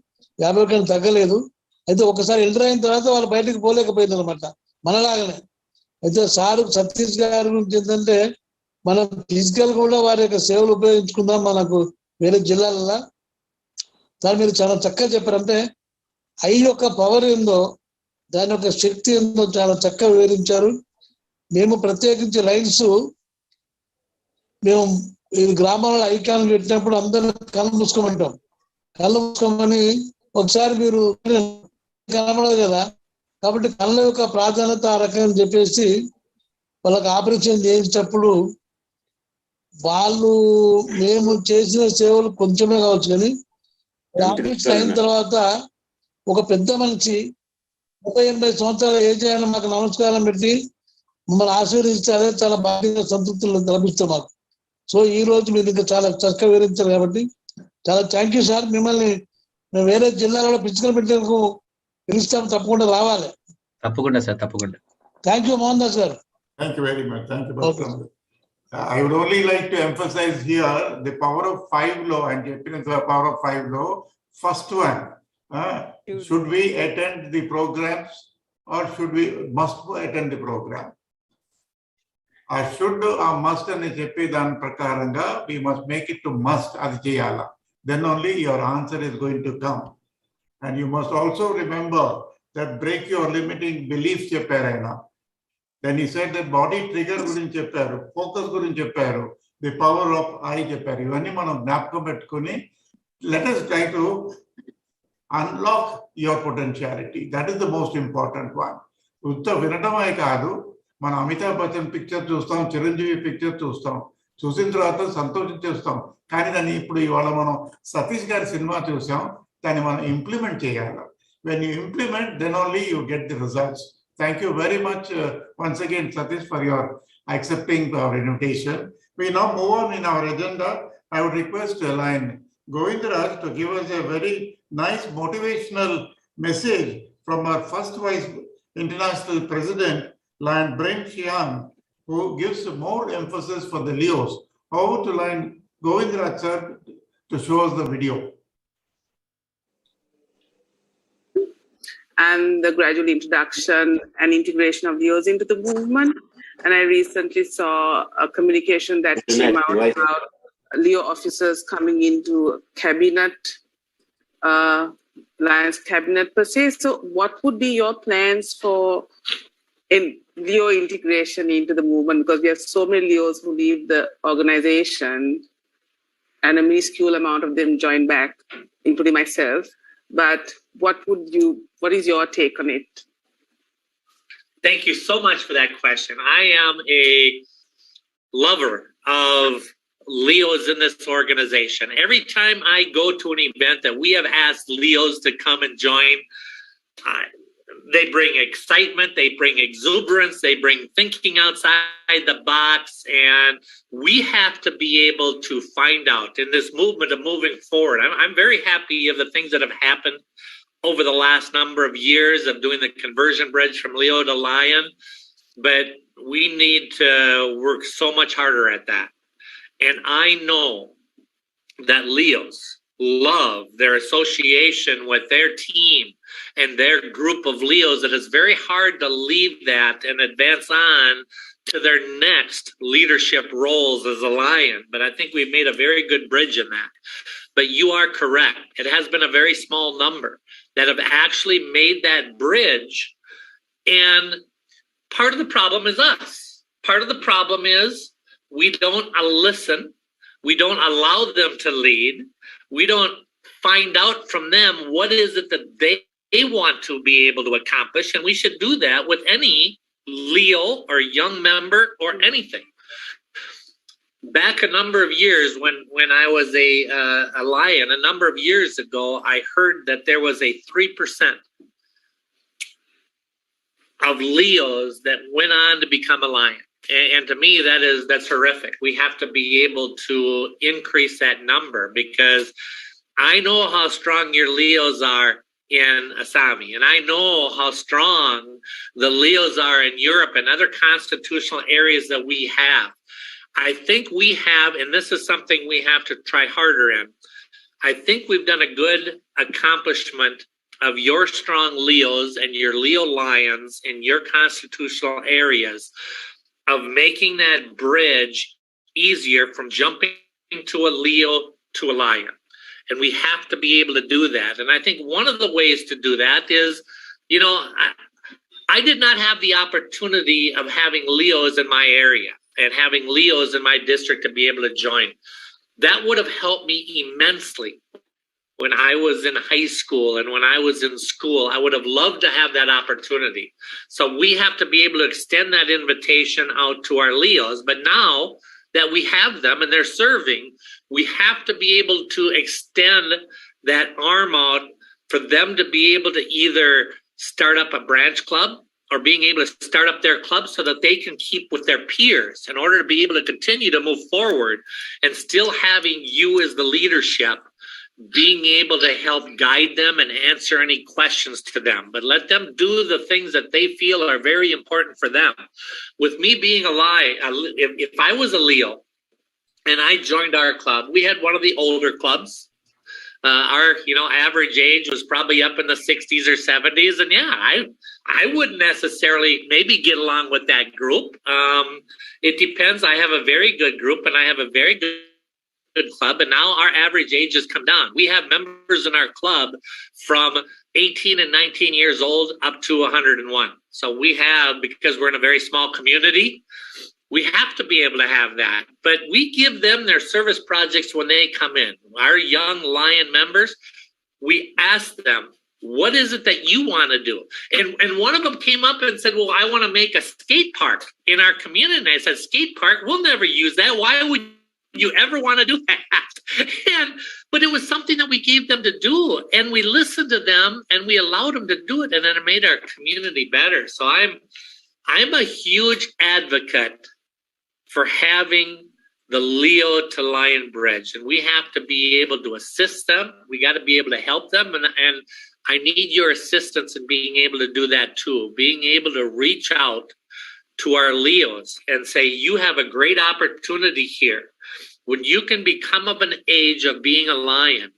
51 తగ్గలేదు. అయితే ఒకసారి ఎంటర్ అయిన తర్వాత వాళ్ళు బయటకు పోలేకపోయింది అనమాట, మనలాగానే. అయితే సారు సతీష్ గారి గురించి ఏంటంటే, మనం ఫిజికల్ కూడా వారి యొక్క సేవలు ఉపయోగించుకుందాం మనకు వేరే జిల్లాలలో. దాన్ని మీరు చాలా చక్కగా చెప్పారు. అంటే ఐ యొక్క పవర్ ఏందో, దాని యొక్క శక్తి ఏందో చాలా చక్కగా వివరించారు. మేము ప్రత్యేకించి లైన్స్ మేము ఈ గ్రామాలలో ఐకాన్ పెట్టినప్పుడు అందరూ కళ్ళు మూసుకోమంటాం. కళ్ళు మూసుకోమని ఒకసారి మీరు కనబడదు కదా, కాబట్టి కళ్ళ యొక్క ప్రాధాన్యత ఆ రకంగా చెప్పేసి వాళ్ళకి ఆపరేషన్ చేయించేటప్పుడు వాళ్ళు మేము చేసిన సేవలు కొంచెమే కావచ్చు, కానీ రామకృష్ణ అయిన తర్వాత ఒక పెద్ద మనిషి 38 సంవత్సరాల ఏజ్ అయిన మాకు నమస్కారం పెట్టి మమ్మల్ని ఆశీర్వదిస్తే అదే చాలా బాగా సంతృప్తులు లభిస్తాం మాకు. సో ఈ రోజు మీరు ఇంకా చాలా చక్కగా వివరించారు కాబట్టి చాలా థ్యాంక్ యూ సార్. మిమ్మల్ని మేము వేరే జిల్లాలో ఫిజికల్ మీటింగ్కు పిలుస్తాం, తప్పకుండా రావాలి. తప్పకుండా సార్, తప్పకుండా. థ్యాంక్ యూ మోహన్ దాస్ గారు. Thank you very much. Thank you, Dr. I would only like to emphasize here the power of 5 law and the power of 5 law. First one, should we attend the programs or must attend the program? I should must and చెప్పి దాని ప్రకారంగా we must make it to must, అది చేయాలా. Then only your answer is going to come. And you must also remember that break your limiting beliefs చెప్పారు ఆయన. Then he said that body trigger గురించి చెప్పారు, focus గురించి చెప్పారు, the power of I చెప్పారు. ఇవన్నీ మనం జ్ఞాపకం పెట్టుకుని let us try to unlock your potentiality. That is the most important one. ఉత్త వినటమే కాదు, మనం అమితాబ్ బచ్చన్ పిక్చర్ చూస్తాం, చిరంజీవి పిక్చర్ చూస్తాం, చూసిన తర్వాత సంతోషించేస్తాం. కానీ దాన్ని ఇప్పుడు ఇవాళ మనం సతీష్ గారి సినిమా చూసాం, దాన్ని మనం ఇంప్లిమెంట్ చేయాలి. When you implement, then only you get the results. Thank you very much once again, Satish, for your accepting our invitation. We now move on in our agenda. I would request Lion Govindaraj to give us a very nice motivational message from our first Vice International President, Lion Brent Xian, who gives more emphasis for the Leos. Over to Lion Govindaraj, sir, to show us the video. And the gradual introduction and integration of Leos into the movement. And I recently saw a communication that came out about Leo officers coming into cabinet, Lions cabinet per se. So what would be your plans for Leo integration into the movement? Because we have so many Leos who leave the organization and a minuscule amount of them join back, including myself. But what is your take on it? Thank you so much for that question. I am a lover of Leos in this organization. Every time I go to an event that we have asked Leos to come and join, they bring excitement, they bring exuberance, they bring thinking outside the box, and we have to be able to find out in this movement of moving forward. I'm very happy of the things that have happened over the last number of years of doing the conversion bridge from Leo to Lion, but we need to work so much harder at that. And I know that Leos love their association with their team and their group of Leos, that it's very hard to leave that and advance on to their next leadership roles as a Lion. But I think we've made a very good bridge in that. But you are correct. It has been a very small number that have actually made that bridge. And part of the problem is us. Part of the problem is we don't listen. We don't allow them to lead. We don't find out from them what is it that they want to be able to accomplish. And we should do that with any Leo or young member or anything. Back a number of years when I was a Lion, a number of years ago, I heard that there was a 3% of Leos that went on to become a Lion. And to me, that's horrific. We have to be able to increase that number, because I know how strong your Leos are in Assami, and I know how strong the Leos are in Europe and other constitutional areas that we have. I think we have, and this is something we have to try harder in, I think we've done a good accomplishment of your strong Leos and your Leo Lions in your constitutional areas, of making that bridge easier from jumping to a Leo to a Lion. And we have to be able to do that. And I think one of the ways to do that is, I did not have the opportunity of having Leos in my area and having Leos in my district to be able to join. That would have helped me immensely when I was in high school and when I was in school. I would have loved to have that opportunity. So we have to be able to extend that invitation out to our Leos. But now that we have them and they're serving, we have to be able to extend that arm out for them to be able to either start up a branch club or being able to start up their club so that they can keep with their peers in order to be able to continue to move forward, and still having you as the leadership being able to help guide them and answer any questions to them, but let them do the things that they feel are very important for them. With me being if I was a Leo and I joined our club, we had one of the older clubs. Our average age was probably up in the 60s or 70s, and yeah, I wouldn't necessarily maybe get along with that group. It depends. I have a very good group and I have a very good club, and now our average age has come down. We have members in our club from 18 and 19 years old up to 101. So we have, because we're in a very small community, we have to be able to have that. But we give them their service projects when they come in. Our young Lion members, we ask them, what is it that you want to do? And one of them came up and said, well, I want to make a skate park in our community. And I said, skate park? We'll never use that. Why would you ever want to do that? But it was something that we gave them to do, and we listened to them and we allowed them to do it, and then it made our community better. So I'm a huge advocate for having the Leo to Lion bridge, and we have to be able to assist them. We got to be able to help them, and I need your assistance in being able to do that too. Being able to reach out to our Leos and say, you have a great opportunity here. When you can become of an age of being a Lion.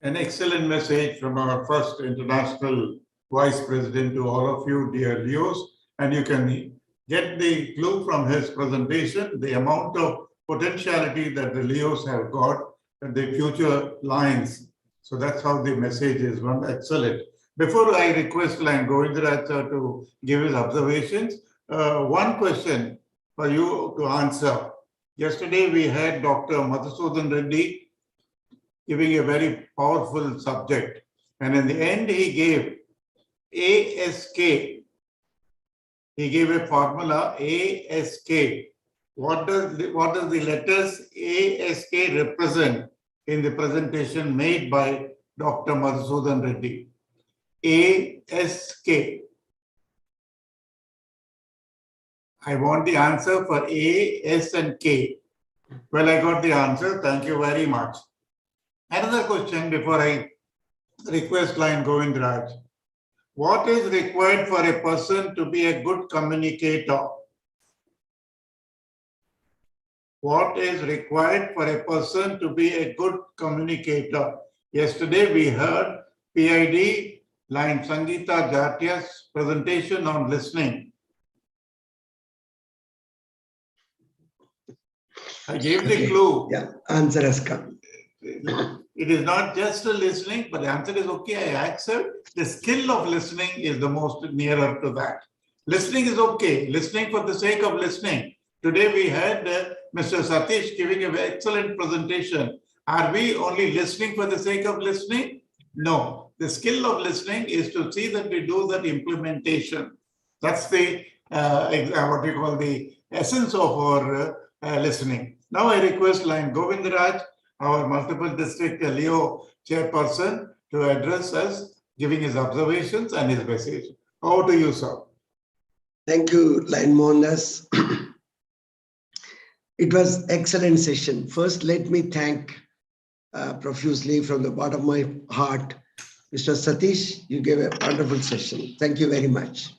An excellent message from our first international vice president to all of you, dear Leos. And you can get the clue from his presentation, the amount of potentiality that the Leos have got and the future Lions. So that's how the message is. One excellent. Before I request Lion Govindaraj to give his observations, one question for you to answer. Yesterday we had Dr. Madhusudan Reddy giving a very powerful subject, and in the end he gave ASK. He gave a formula ASK. What does the letters ASK represent in the presentation made by Dr. Madhusudan Reddy? ASK. I want the answer for A, S, and K. Well, I got the answer. Thank you very much. Another question before I request Lion Govindaraj. What is required for a person to be a good communicator? What is required for a person to be a good communicator? Yesterday we heard PID Lion Sangeeta Jatia's presentation on listening. I gave the clue. Yeah, answer has come. It is not just a listening, but the answer is okay, I accept. The skill of listening is the most nearer to that. Listening is okay. Listening for the sake of listening. Today we had Mr. Satish giving an excellent presentation. Are we only listening for the sake of listening? No. The skill of listening is to see that we do that implementation. That's the what we call the essence of our listening. Now I request Lion Govindaraj, our multiple district Leo chairperson, to address us, giving his observations and his message. Over to you, sir. Thank you, Lion Mohandas. It was excellent session. First, let me thank profusely from the bottom of my heart, Mr. Satish. You gave a wonderful session. Thank you very much.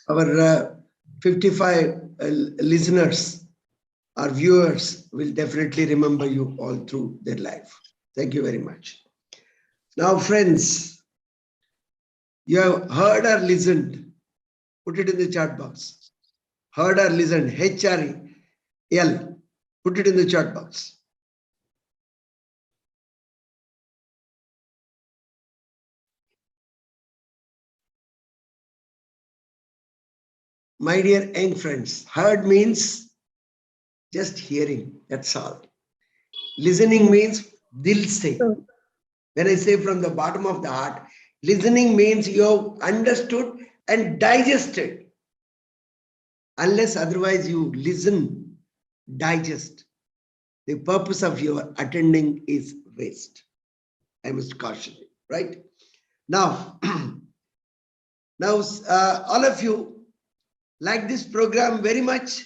Our 55 listeners, our viewers will definitely remember you all through their life. Thank you very much. Now, friends, you have heard or listened. Put it in the chat box. Heard or listened. HREL. Put it in the chat box. My dear young friends, heard means just hearing, that's all. Listening means dil se. When I say from the bottom of the heart, listening means you have understood and digested. Unless otherwise you listen, digest. The purpose of your attending is waste. I must caution you, right? Now, all of you like this program very much?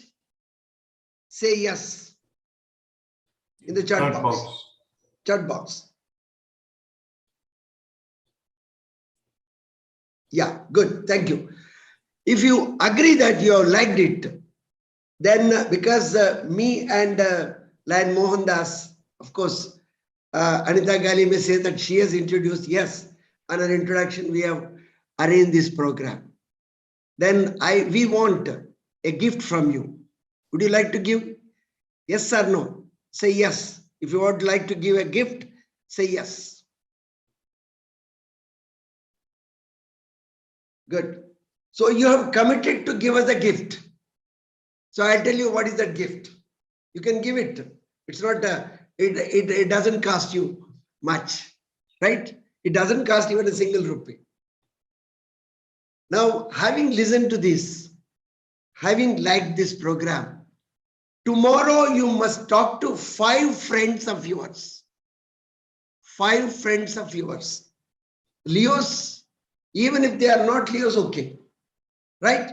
Say yes in the chat box. Chat box. Yeah, good. Thank you. If you agree that you have liked it, then because me and Lion Mohandas, of course, Anita Gali may say that she has introduced, yes, on an introduction, we have arranged this program. Then we want a gift from you. Would you like to give? Yes or no? Say yes. If you would like to give a gift, say yes. Good. So you have committed to give us a gift. So I'll tell you what is that gift. You can give it. It's not, it doesn't cost you much, right? It doesn't cost even a single rupee. Now, having listened to this, having liked this program, tomorrow you must talk to 5 friends of yours. 5 friends of yours. Leos, even if they are not Leos, okay. Right?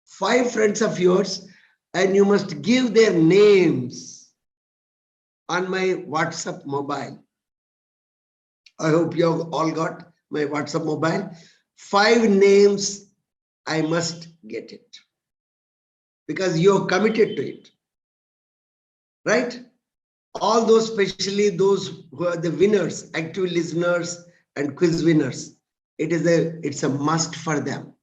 5 friends of yours, and you must give their names on my WhatsApp mobile. I hope you have all got my WhatsApp mobile. 5 names, I must get it. Because you are committed to it. Right? All those, especially those who are the winners, active listeners and quiz winners, it's a must for them.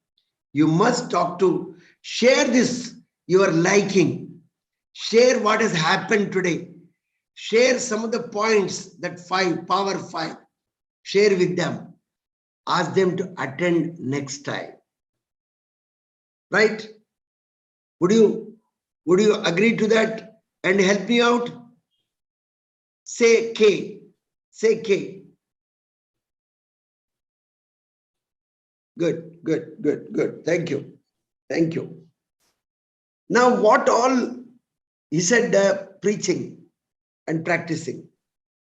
You must talk to, share this, you are liking, share what has happened today, share some of the points that power 5, share with them, ask them to attend next time. Right? Would you agree to that and help me out? Say K. Say K. Good, good, good, good. Thank you. Thank you. Now, what all he said, preaching and practicing.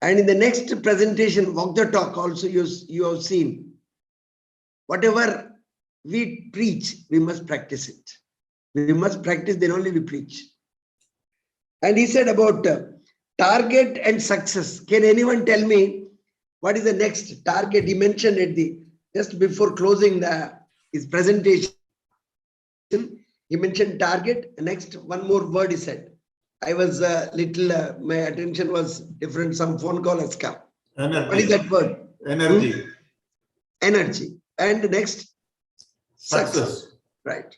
And in the next presentation, walk the talk also you have seen. Whatever we preach, we must practice it. We must practice, then only we preach. And he said about target and success. Can anyone tell me what is the next target? He mentioned at just before closing his presentation. He mentioned target. Next, one more word he said. I was my attention was different. Some phone call has come. Energy. What is that word? Energy. Energy. And next, Success. Right.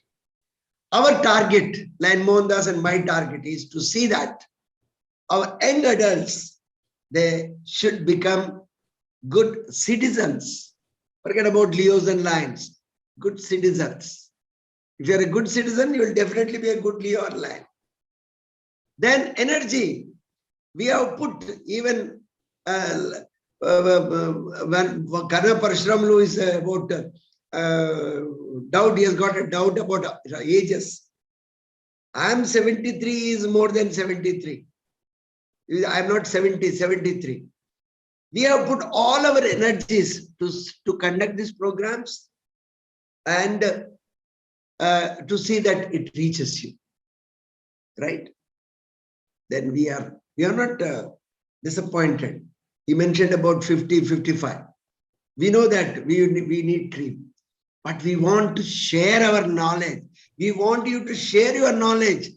Our target, Lion Mohandas and my target, is to see that our young adults, they should become good citizens. Forget about Leos and Lions. Good citizens. If you're a good citizen, you will definitely be a good Leo or Lion. Then energy. We have put even when Karna Parashuramlu is about doubt, he has got a doubt about ages. I am 73, is more than 73. I am not 70, 73. We have put all our energies to conduct these programs and to see that it reaches you. Right? Then we are not disappointed. He mentioned about 50, 55. We know that we need dream, but we want to share our knowledge. We want you to share your knowledge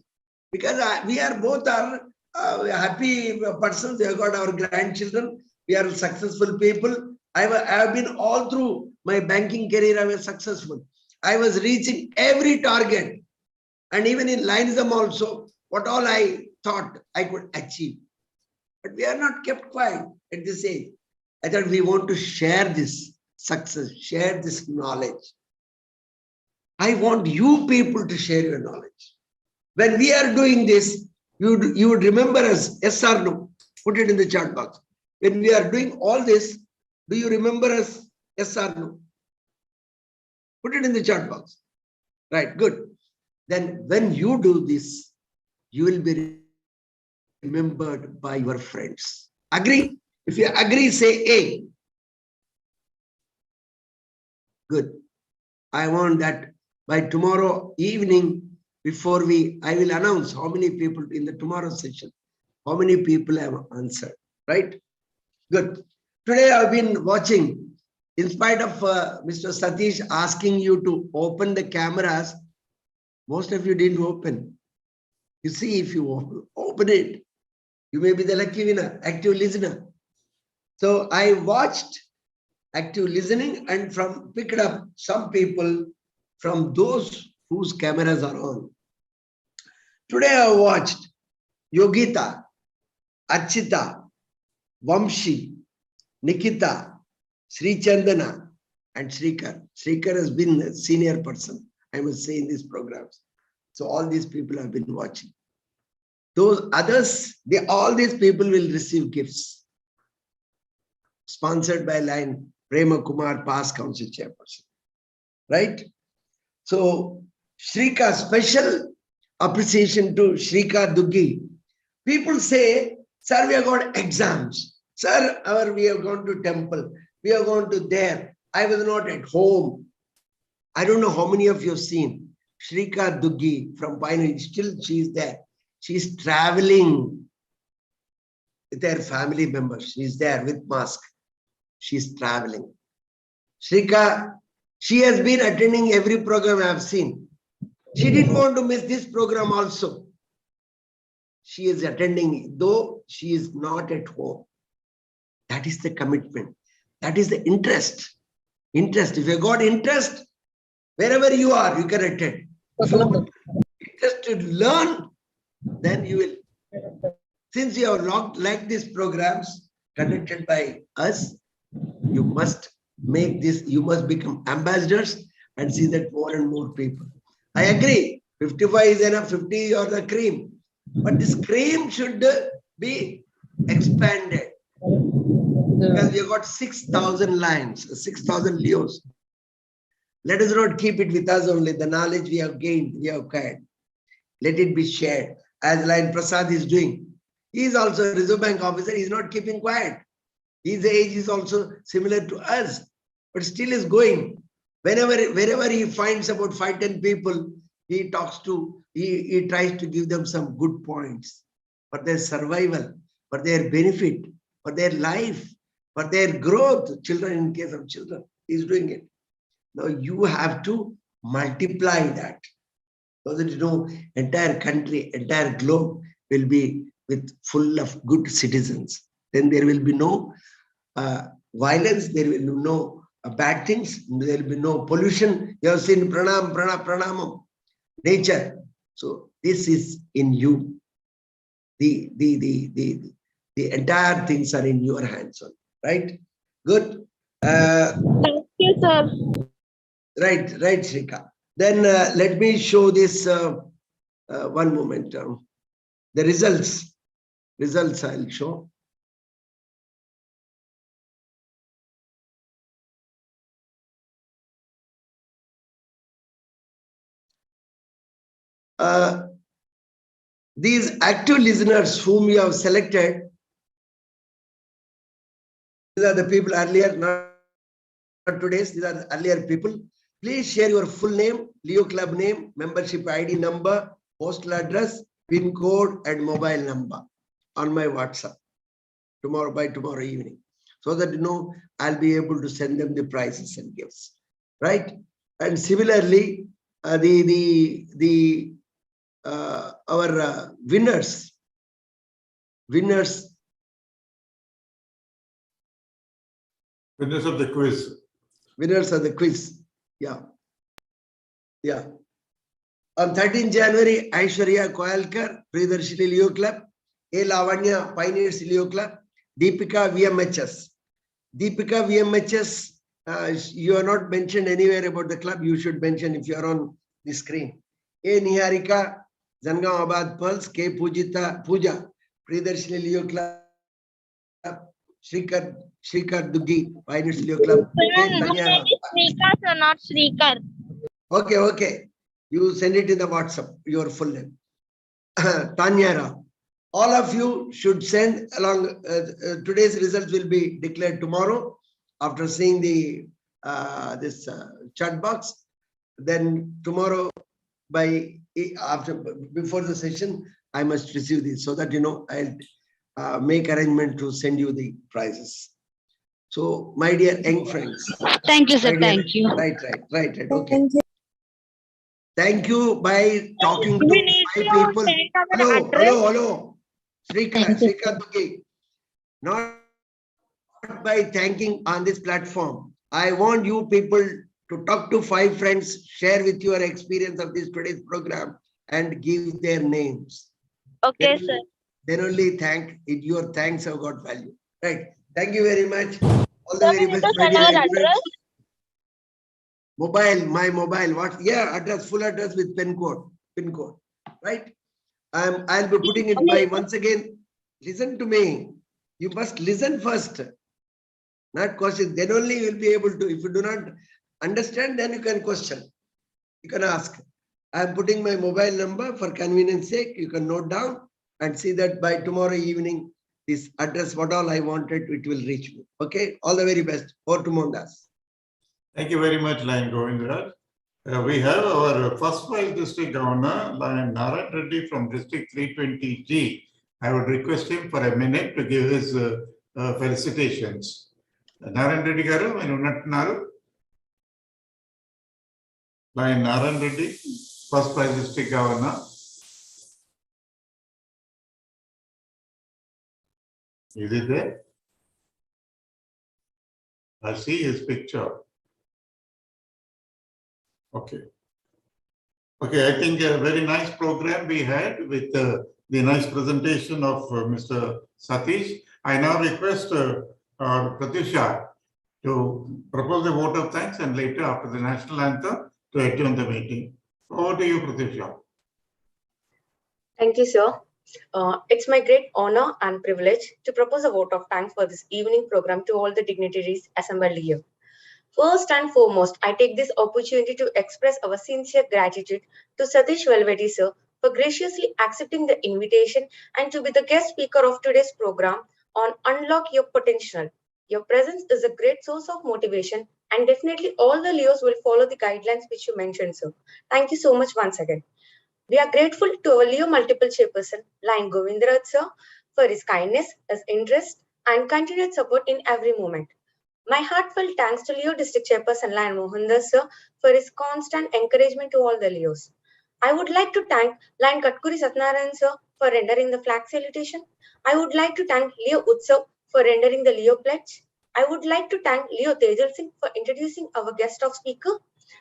because we are both happy persons. We have got our grandchildren. We are successful people. I have been all through my banking career. I was successful. I was reaching every target, and even in Lionism also, what all I thought I could achieve. But we are not kept quiet at this age. I thought we want to share this success, share this knowledge. I want you people to share your knowledge. When we are doing this, you would remember us, yes or no? Put it in the chat box. When we are doing all this, do you remember us, yes or no? Put it in the chat box. Right, good. Then when you do this, you will be remembered by your friends. Agree? If you agree, say A. Good. I want that by tomorrow evening, before I will announce how many people in the tomorrow session, how many people have answered, right? Good. Today I've been watching, in spite of Mr. Satish asking you to open the cameras, most of you didn't open. You see, if you open it, you may be the lucky winner, active listener. So I watched active listening and picked up some people from those whose cameras are on. Today I watched Yogita, Archita, Vamshi, Nikita, Sri Chandana, and Srikar. Srikar has been a senior person, I must say, in these programs. So all these people have been watching. Those others, all these people will receive gifts. Sponsored by line Prema Kumar, past council chairperson. Right? So Shrika, special appreciation to Shrika Duggi. People say, sir, we have got exams. Sir, we have gone to temple. We have gone to there. I was not at home. I don't know how many of you have seen Shrika Duggi from Pioneer. Still, she is there. She's traveling with her family members. She's there with mask. She's traveling. Shrika, she has been attending every program I have seen. She didn't want to miss this program also. She is attending, though she is not at home. That is the commitment. That is the interest. Interest. If you got interest, wherever you are, you can attend. If you have interest to learn, then you will. Since you have liked these programs conducted by us, you must make this, you must become ambassadors and see that more and more people. I agree, 55 is enough, 50 or the cream. But this cream should be expanded. Because we have got 6,000 lines, 6,000 Leos. Let us not keep it with us only. The knowledge we have gained, we have acquired. Let it be shared. As Lion Prasad is doing. He is also a Reserve Bank officer. He is not keeping quiet. His age is also similar to us, but still is going. Wherever he finds about 5-10 people, he talks to, he tries to give them some good points for their survival, for their benefit, for their life, for their growth. Children, in case of children, he's doing it. Now you have to multiply that so that you know entire country, entire globe will be full of good citizens. Then there will be no violence, there will be no bad things, there will be no pollution. You have seen pranamam, nature. So this is in you. The entire things are in your hands on, right? Good. Thank you, sir. Right, Shrika. Then let me show this one moment. The results I'll show. These active listeners whom you have selected, these are the people earlier, not today's, these are the earlier people. Please share your full name, Leo Club name, membership ID number, postal address, PIN code, and mobile number on my WhatsApp by tomorrow evening. So that you know I'll be able to send them the prizes and gifts. Right? And similarly, our winners of the quiz. Winners of the quiz. Yeah. On 13 January, Aishwarya Koyalkar, Priyadarshini Leo Club, A. Lavanya, Pioneers Leo Club, Deepika VMHS. Deepika VMHS, you are not mentioned anywhere about the club. You should mention if you are on the screen. A. Niharika, Zangaon Abad Pearls, K. Pooja, Priyadarshini Leo Club, Shrikar Duggi, Pioneers Leo Club. My name is Shrika, sir, not Shrikar. Okay. You send it in the WhatsApp, your full name. Tanya Rao. all of you should send along. Today's results will be declared tomorrow after seeing the this chat box. Then tomorrow before the session, I must receive this so that I'll make arrangement to send you the prizes. So, my dear young friends. Thank you, sir. Thank you. Right. Okay. Thank you by talking to 5 people. Hello. Srikant, okay. Not by thanking on this platform. I want you people to talk to 5 friends, share with your experience of this today's program and give their names. Okay, sir. Then only your thanks have got value. Right. Thank you very much. All the very best, my dear friends. My mobile, what? Yeah, full address with pin code, right? I'll be putting it by, once again, listen to me. You must listen first, not question. Then only you will be able to. If you do not understand, then you can question. You can ask. I'm putting my mobile number for convenience sake. You can note down and see that by tomorrow evening, this address, what all I wanted, it will reach me. Okay, all the very best. Over to Mohandas. Thank you very much, Lion Govindraj. We have our first vice district governor, Lion Narayan Reddy from District 320G. I would request him for a minute to give his felicitations. Narayan Reddy garu, I know Lion Narayan Reddy, first vice district governor. Is it there? I see his picture. Okay, I think a very nice program we had with the nice presentation of Mr. Satish. I now request Pratyusha to propose a vote of thanks and later after the national anthem to adjourn the meeting. Over to you, Pratyusha. Thank you, sir. It's my great honor and privilege to propose a vote of thanks for this evening program to all the dignitaries assembled here. First and foremost, I take this opportunity to express our sincere gratitude to Satish Velveti sir for graciously accepting the invitation and to be the guest speaker of today's program on Unlock Your Potential. Your presence is a great source of motivation and definitely all the Leos will follow the guidelines which you mentioned, sir. Thank you so much once again. We are grateful to our Leo multiple chairperson, Lion Govindraj sir, for his kindness, his interest and continued support in every moment. My heartfelt thanks to Leo District Chairperson Lion Mohandas sir for his constant encouragement to all the Leos. I would like to thank Lion Katkuri Satnarayan sir for rendering the flag salutation. I would like to thank Leo Utsav for rendering the Leo pledge. I would like to thank Leo Tejal Singh for introducing our guest of speaker.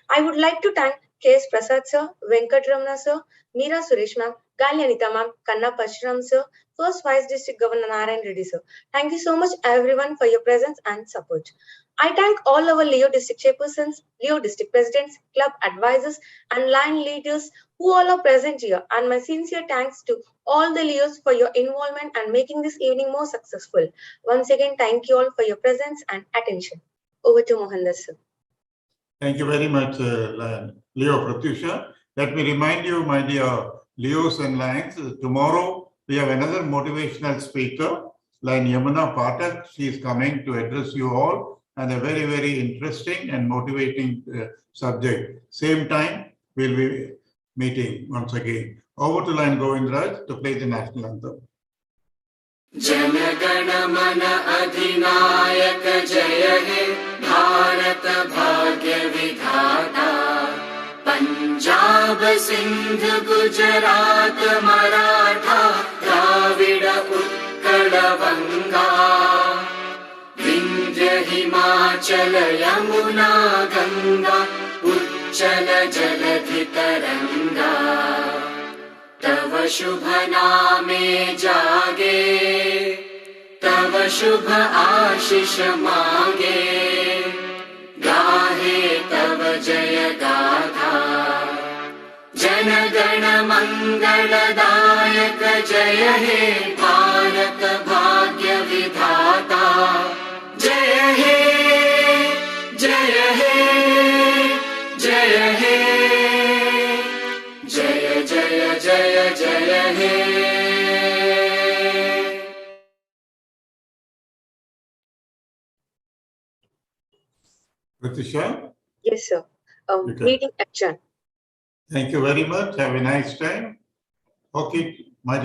I would like to thank K.S. Prasad sir, Venkatramana sir, Meera Suresh ma'am, Gali Anita ma'am, Kanna Parshuram sir, First Vice District Governor Narayan Reddy sir. Thank you so much everyone for your presence and support. I thank all our Leo District Chairpersons, Leo District Presidents, Club Advisors and line leaders who all are present here, and my sincere thanks to all the Leos for your involvement and making this evening more successful. Once again, thank you all for your presence and attention. Over to Mohandas sir. Thank you very much, Leo Pratyusha. Let me remind you, my dear Leos and Lions, tomorrow we have another motivational speaker, Lion Yamuna Pathak. She is coming to address you all and a very, very interesting and motivating subject. Same time, we'll be meeting once again. Over to Lion Govindraj to play the national anthem. Jana Gana Mana Adhinayak Jaya He Bharat Bhagya Vidhata Punjab Sindh Gujarat Maratha Dravida Utkala Vanga Vindhya Himachala Yamuna Ganga Uchchala Jaladhi Taranga तव शुभ नामे जागे तव शुभ आशीष मांगे गाहे तव जय गाथा जन गण मंगलदायक जय हे भारत भाग्य विधाता जय हे जय हे जय हे जय जय जय जय हे Pratisha, Yes, sir. you can. Meeting adjourned. Thank you very much. Have a nice time. Okay, my dear.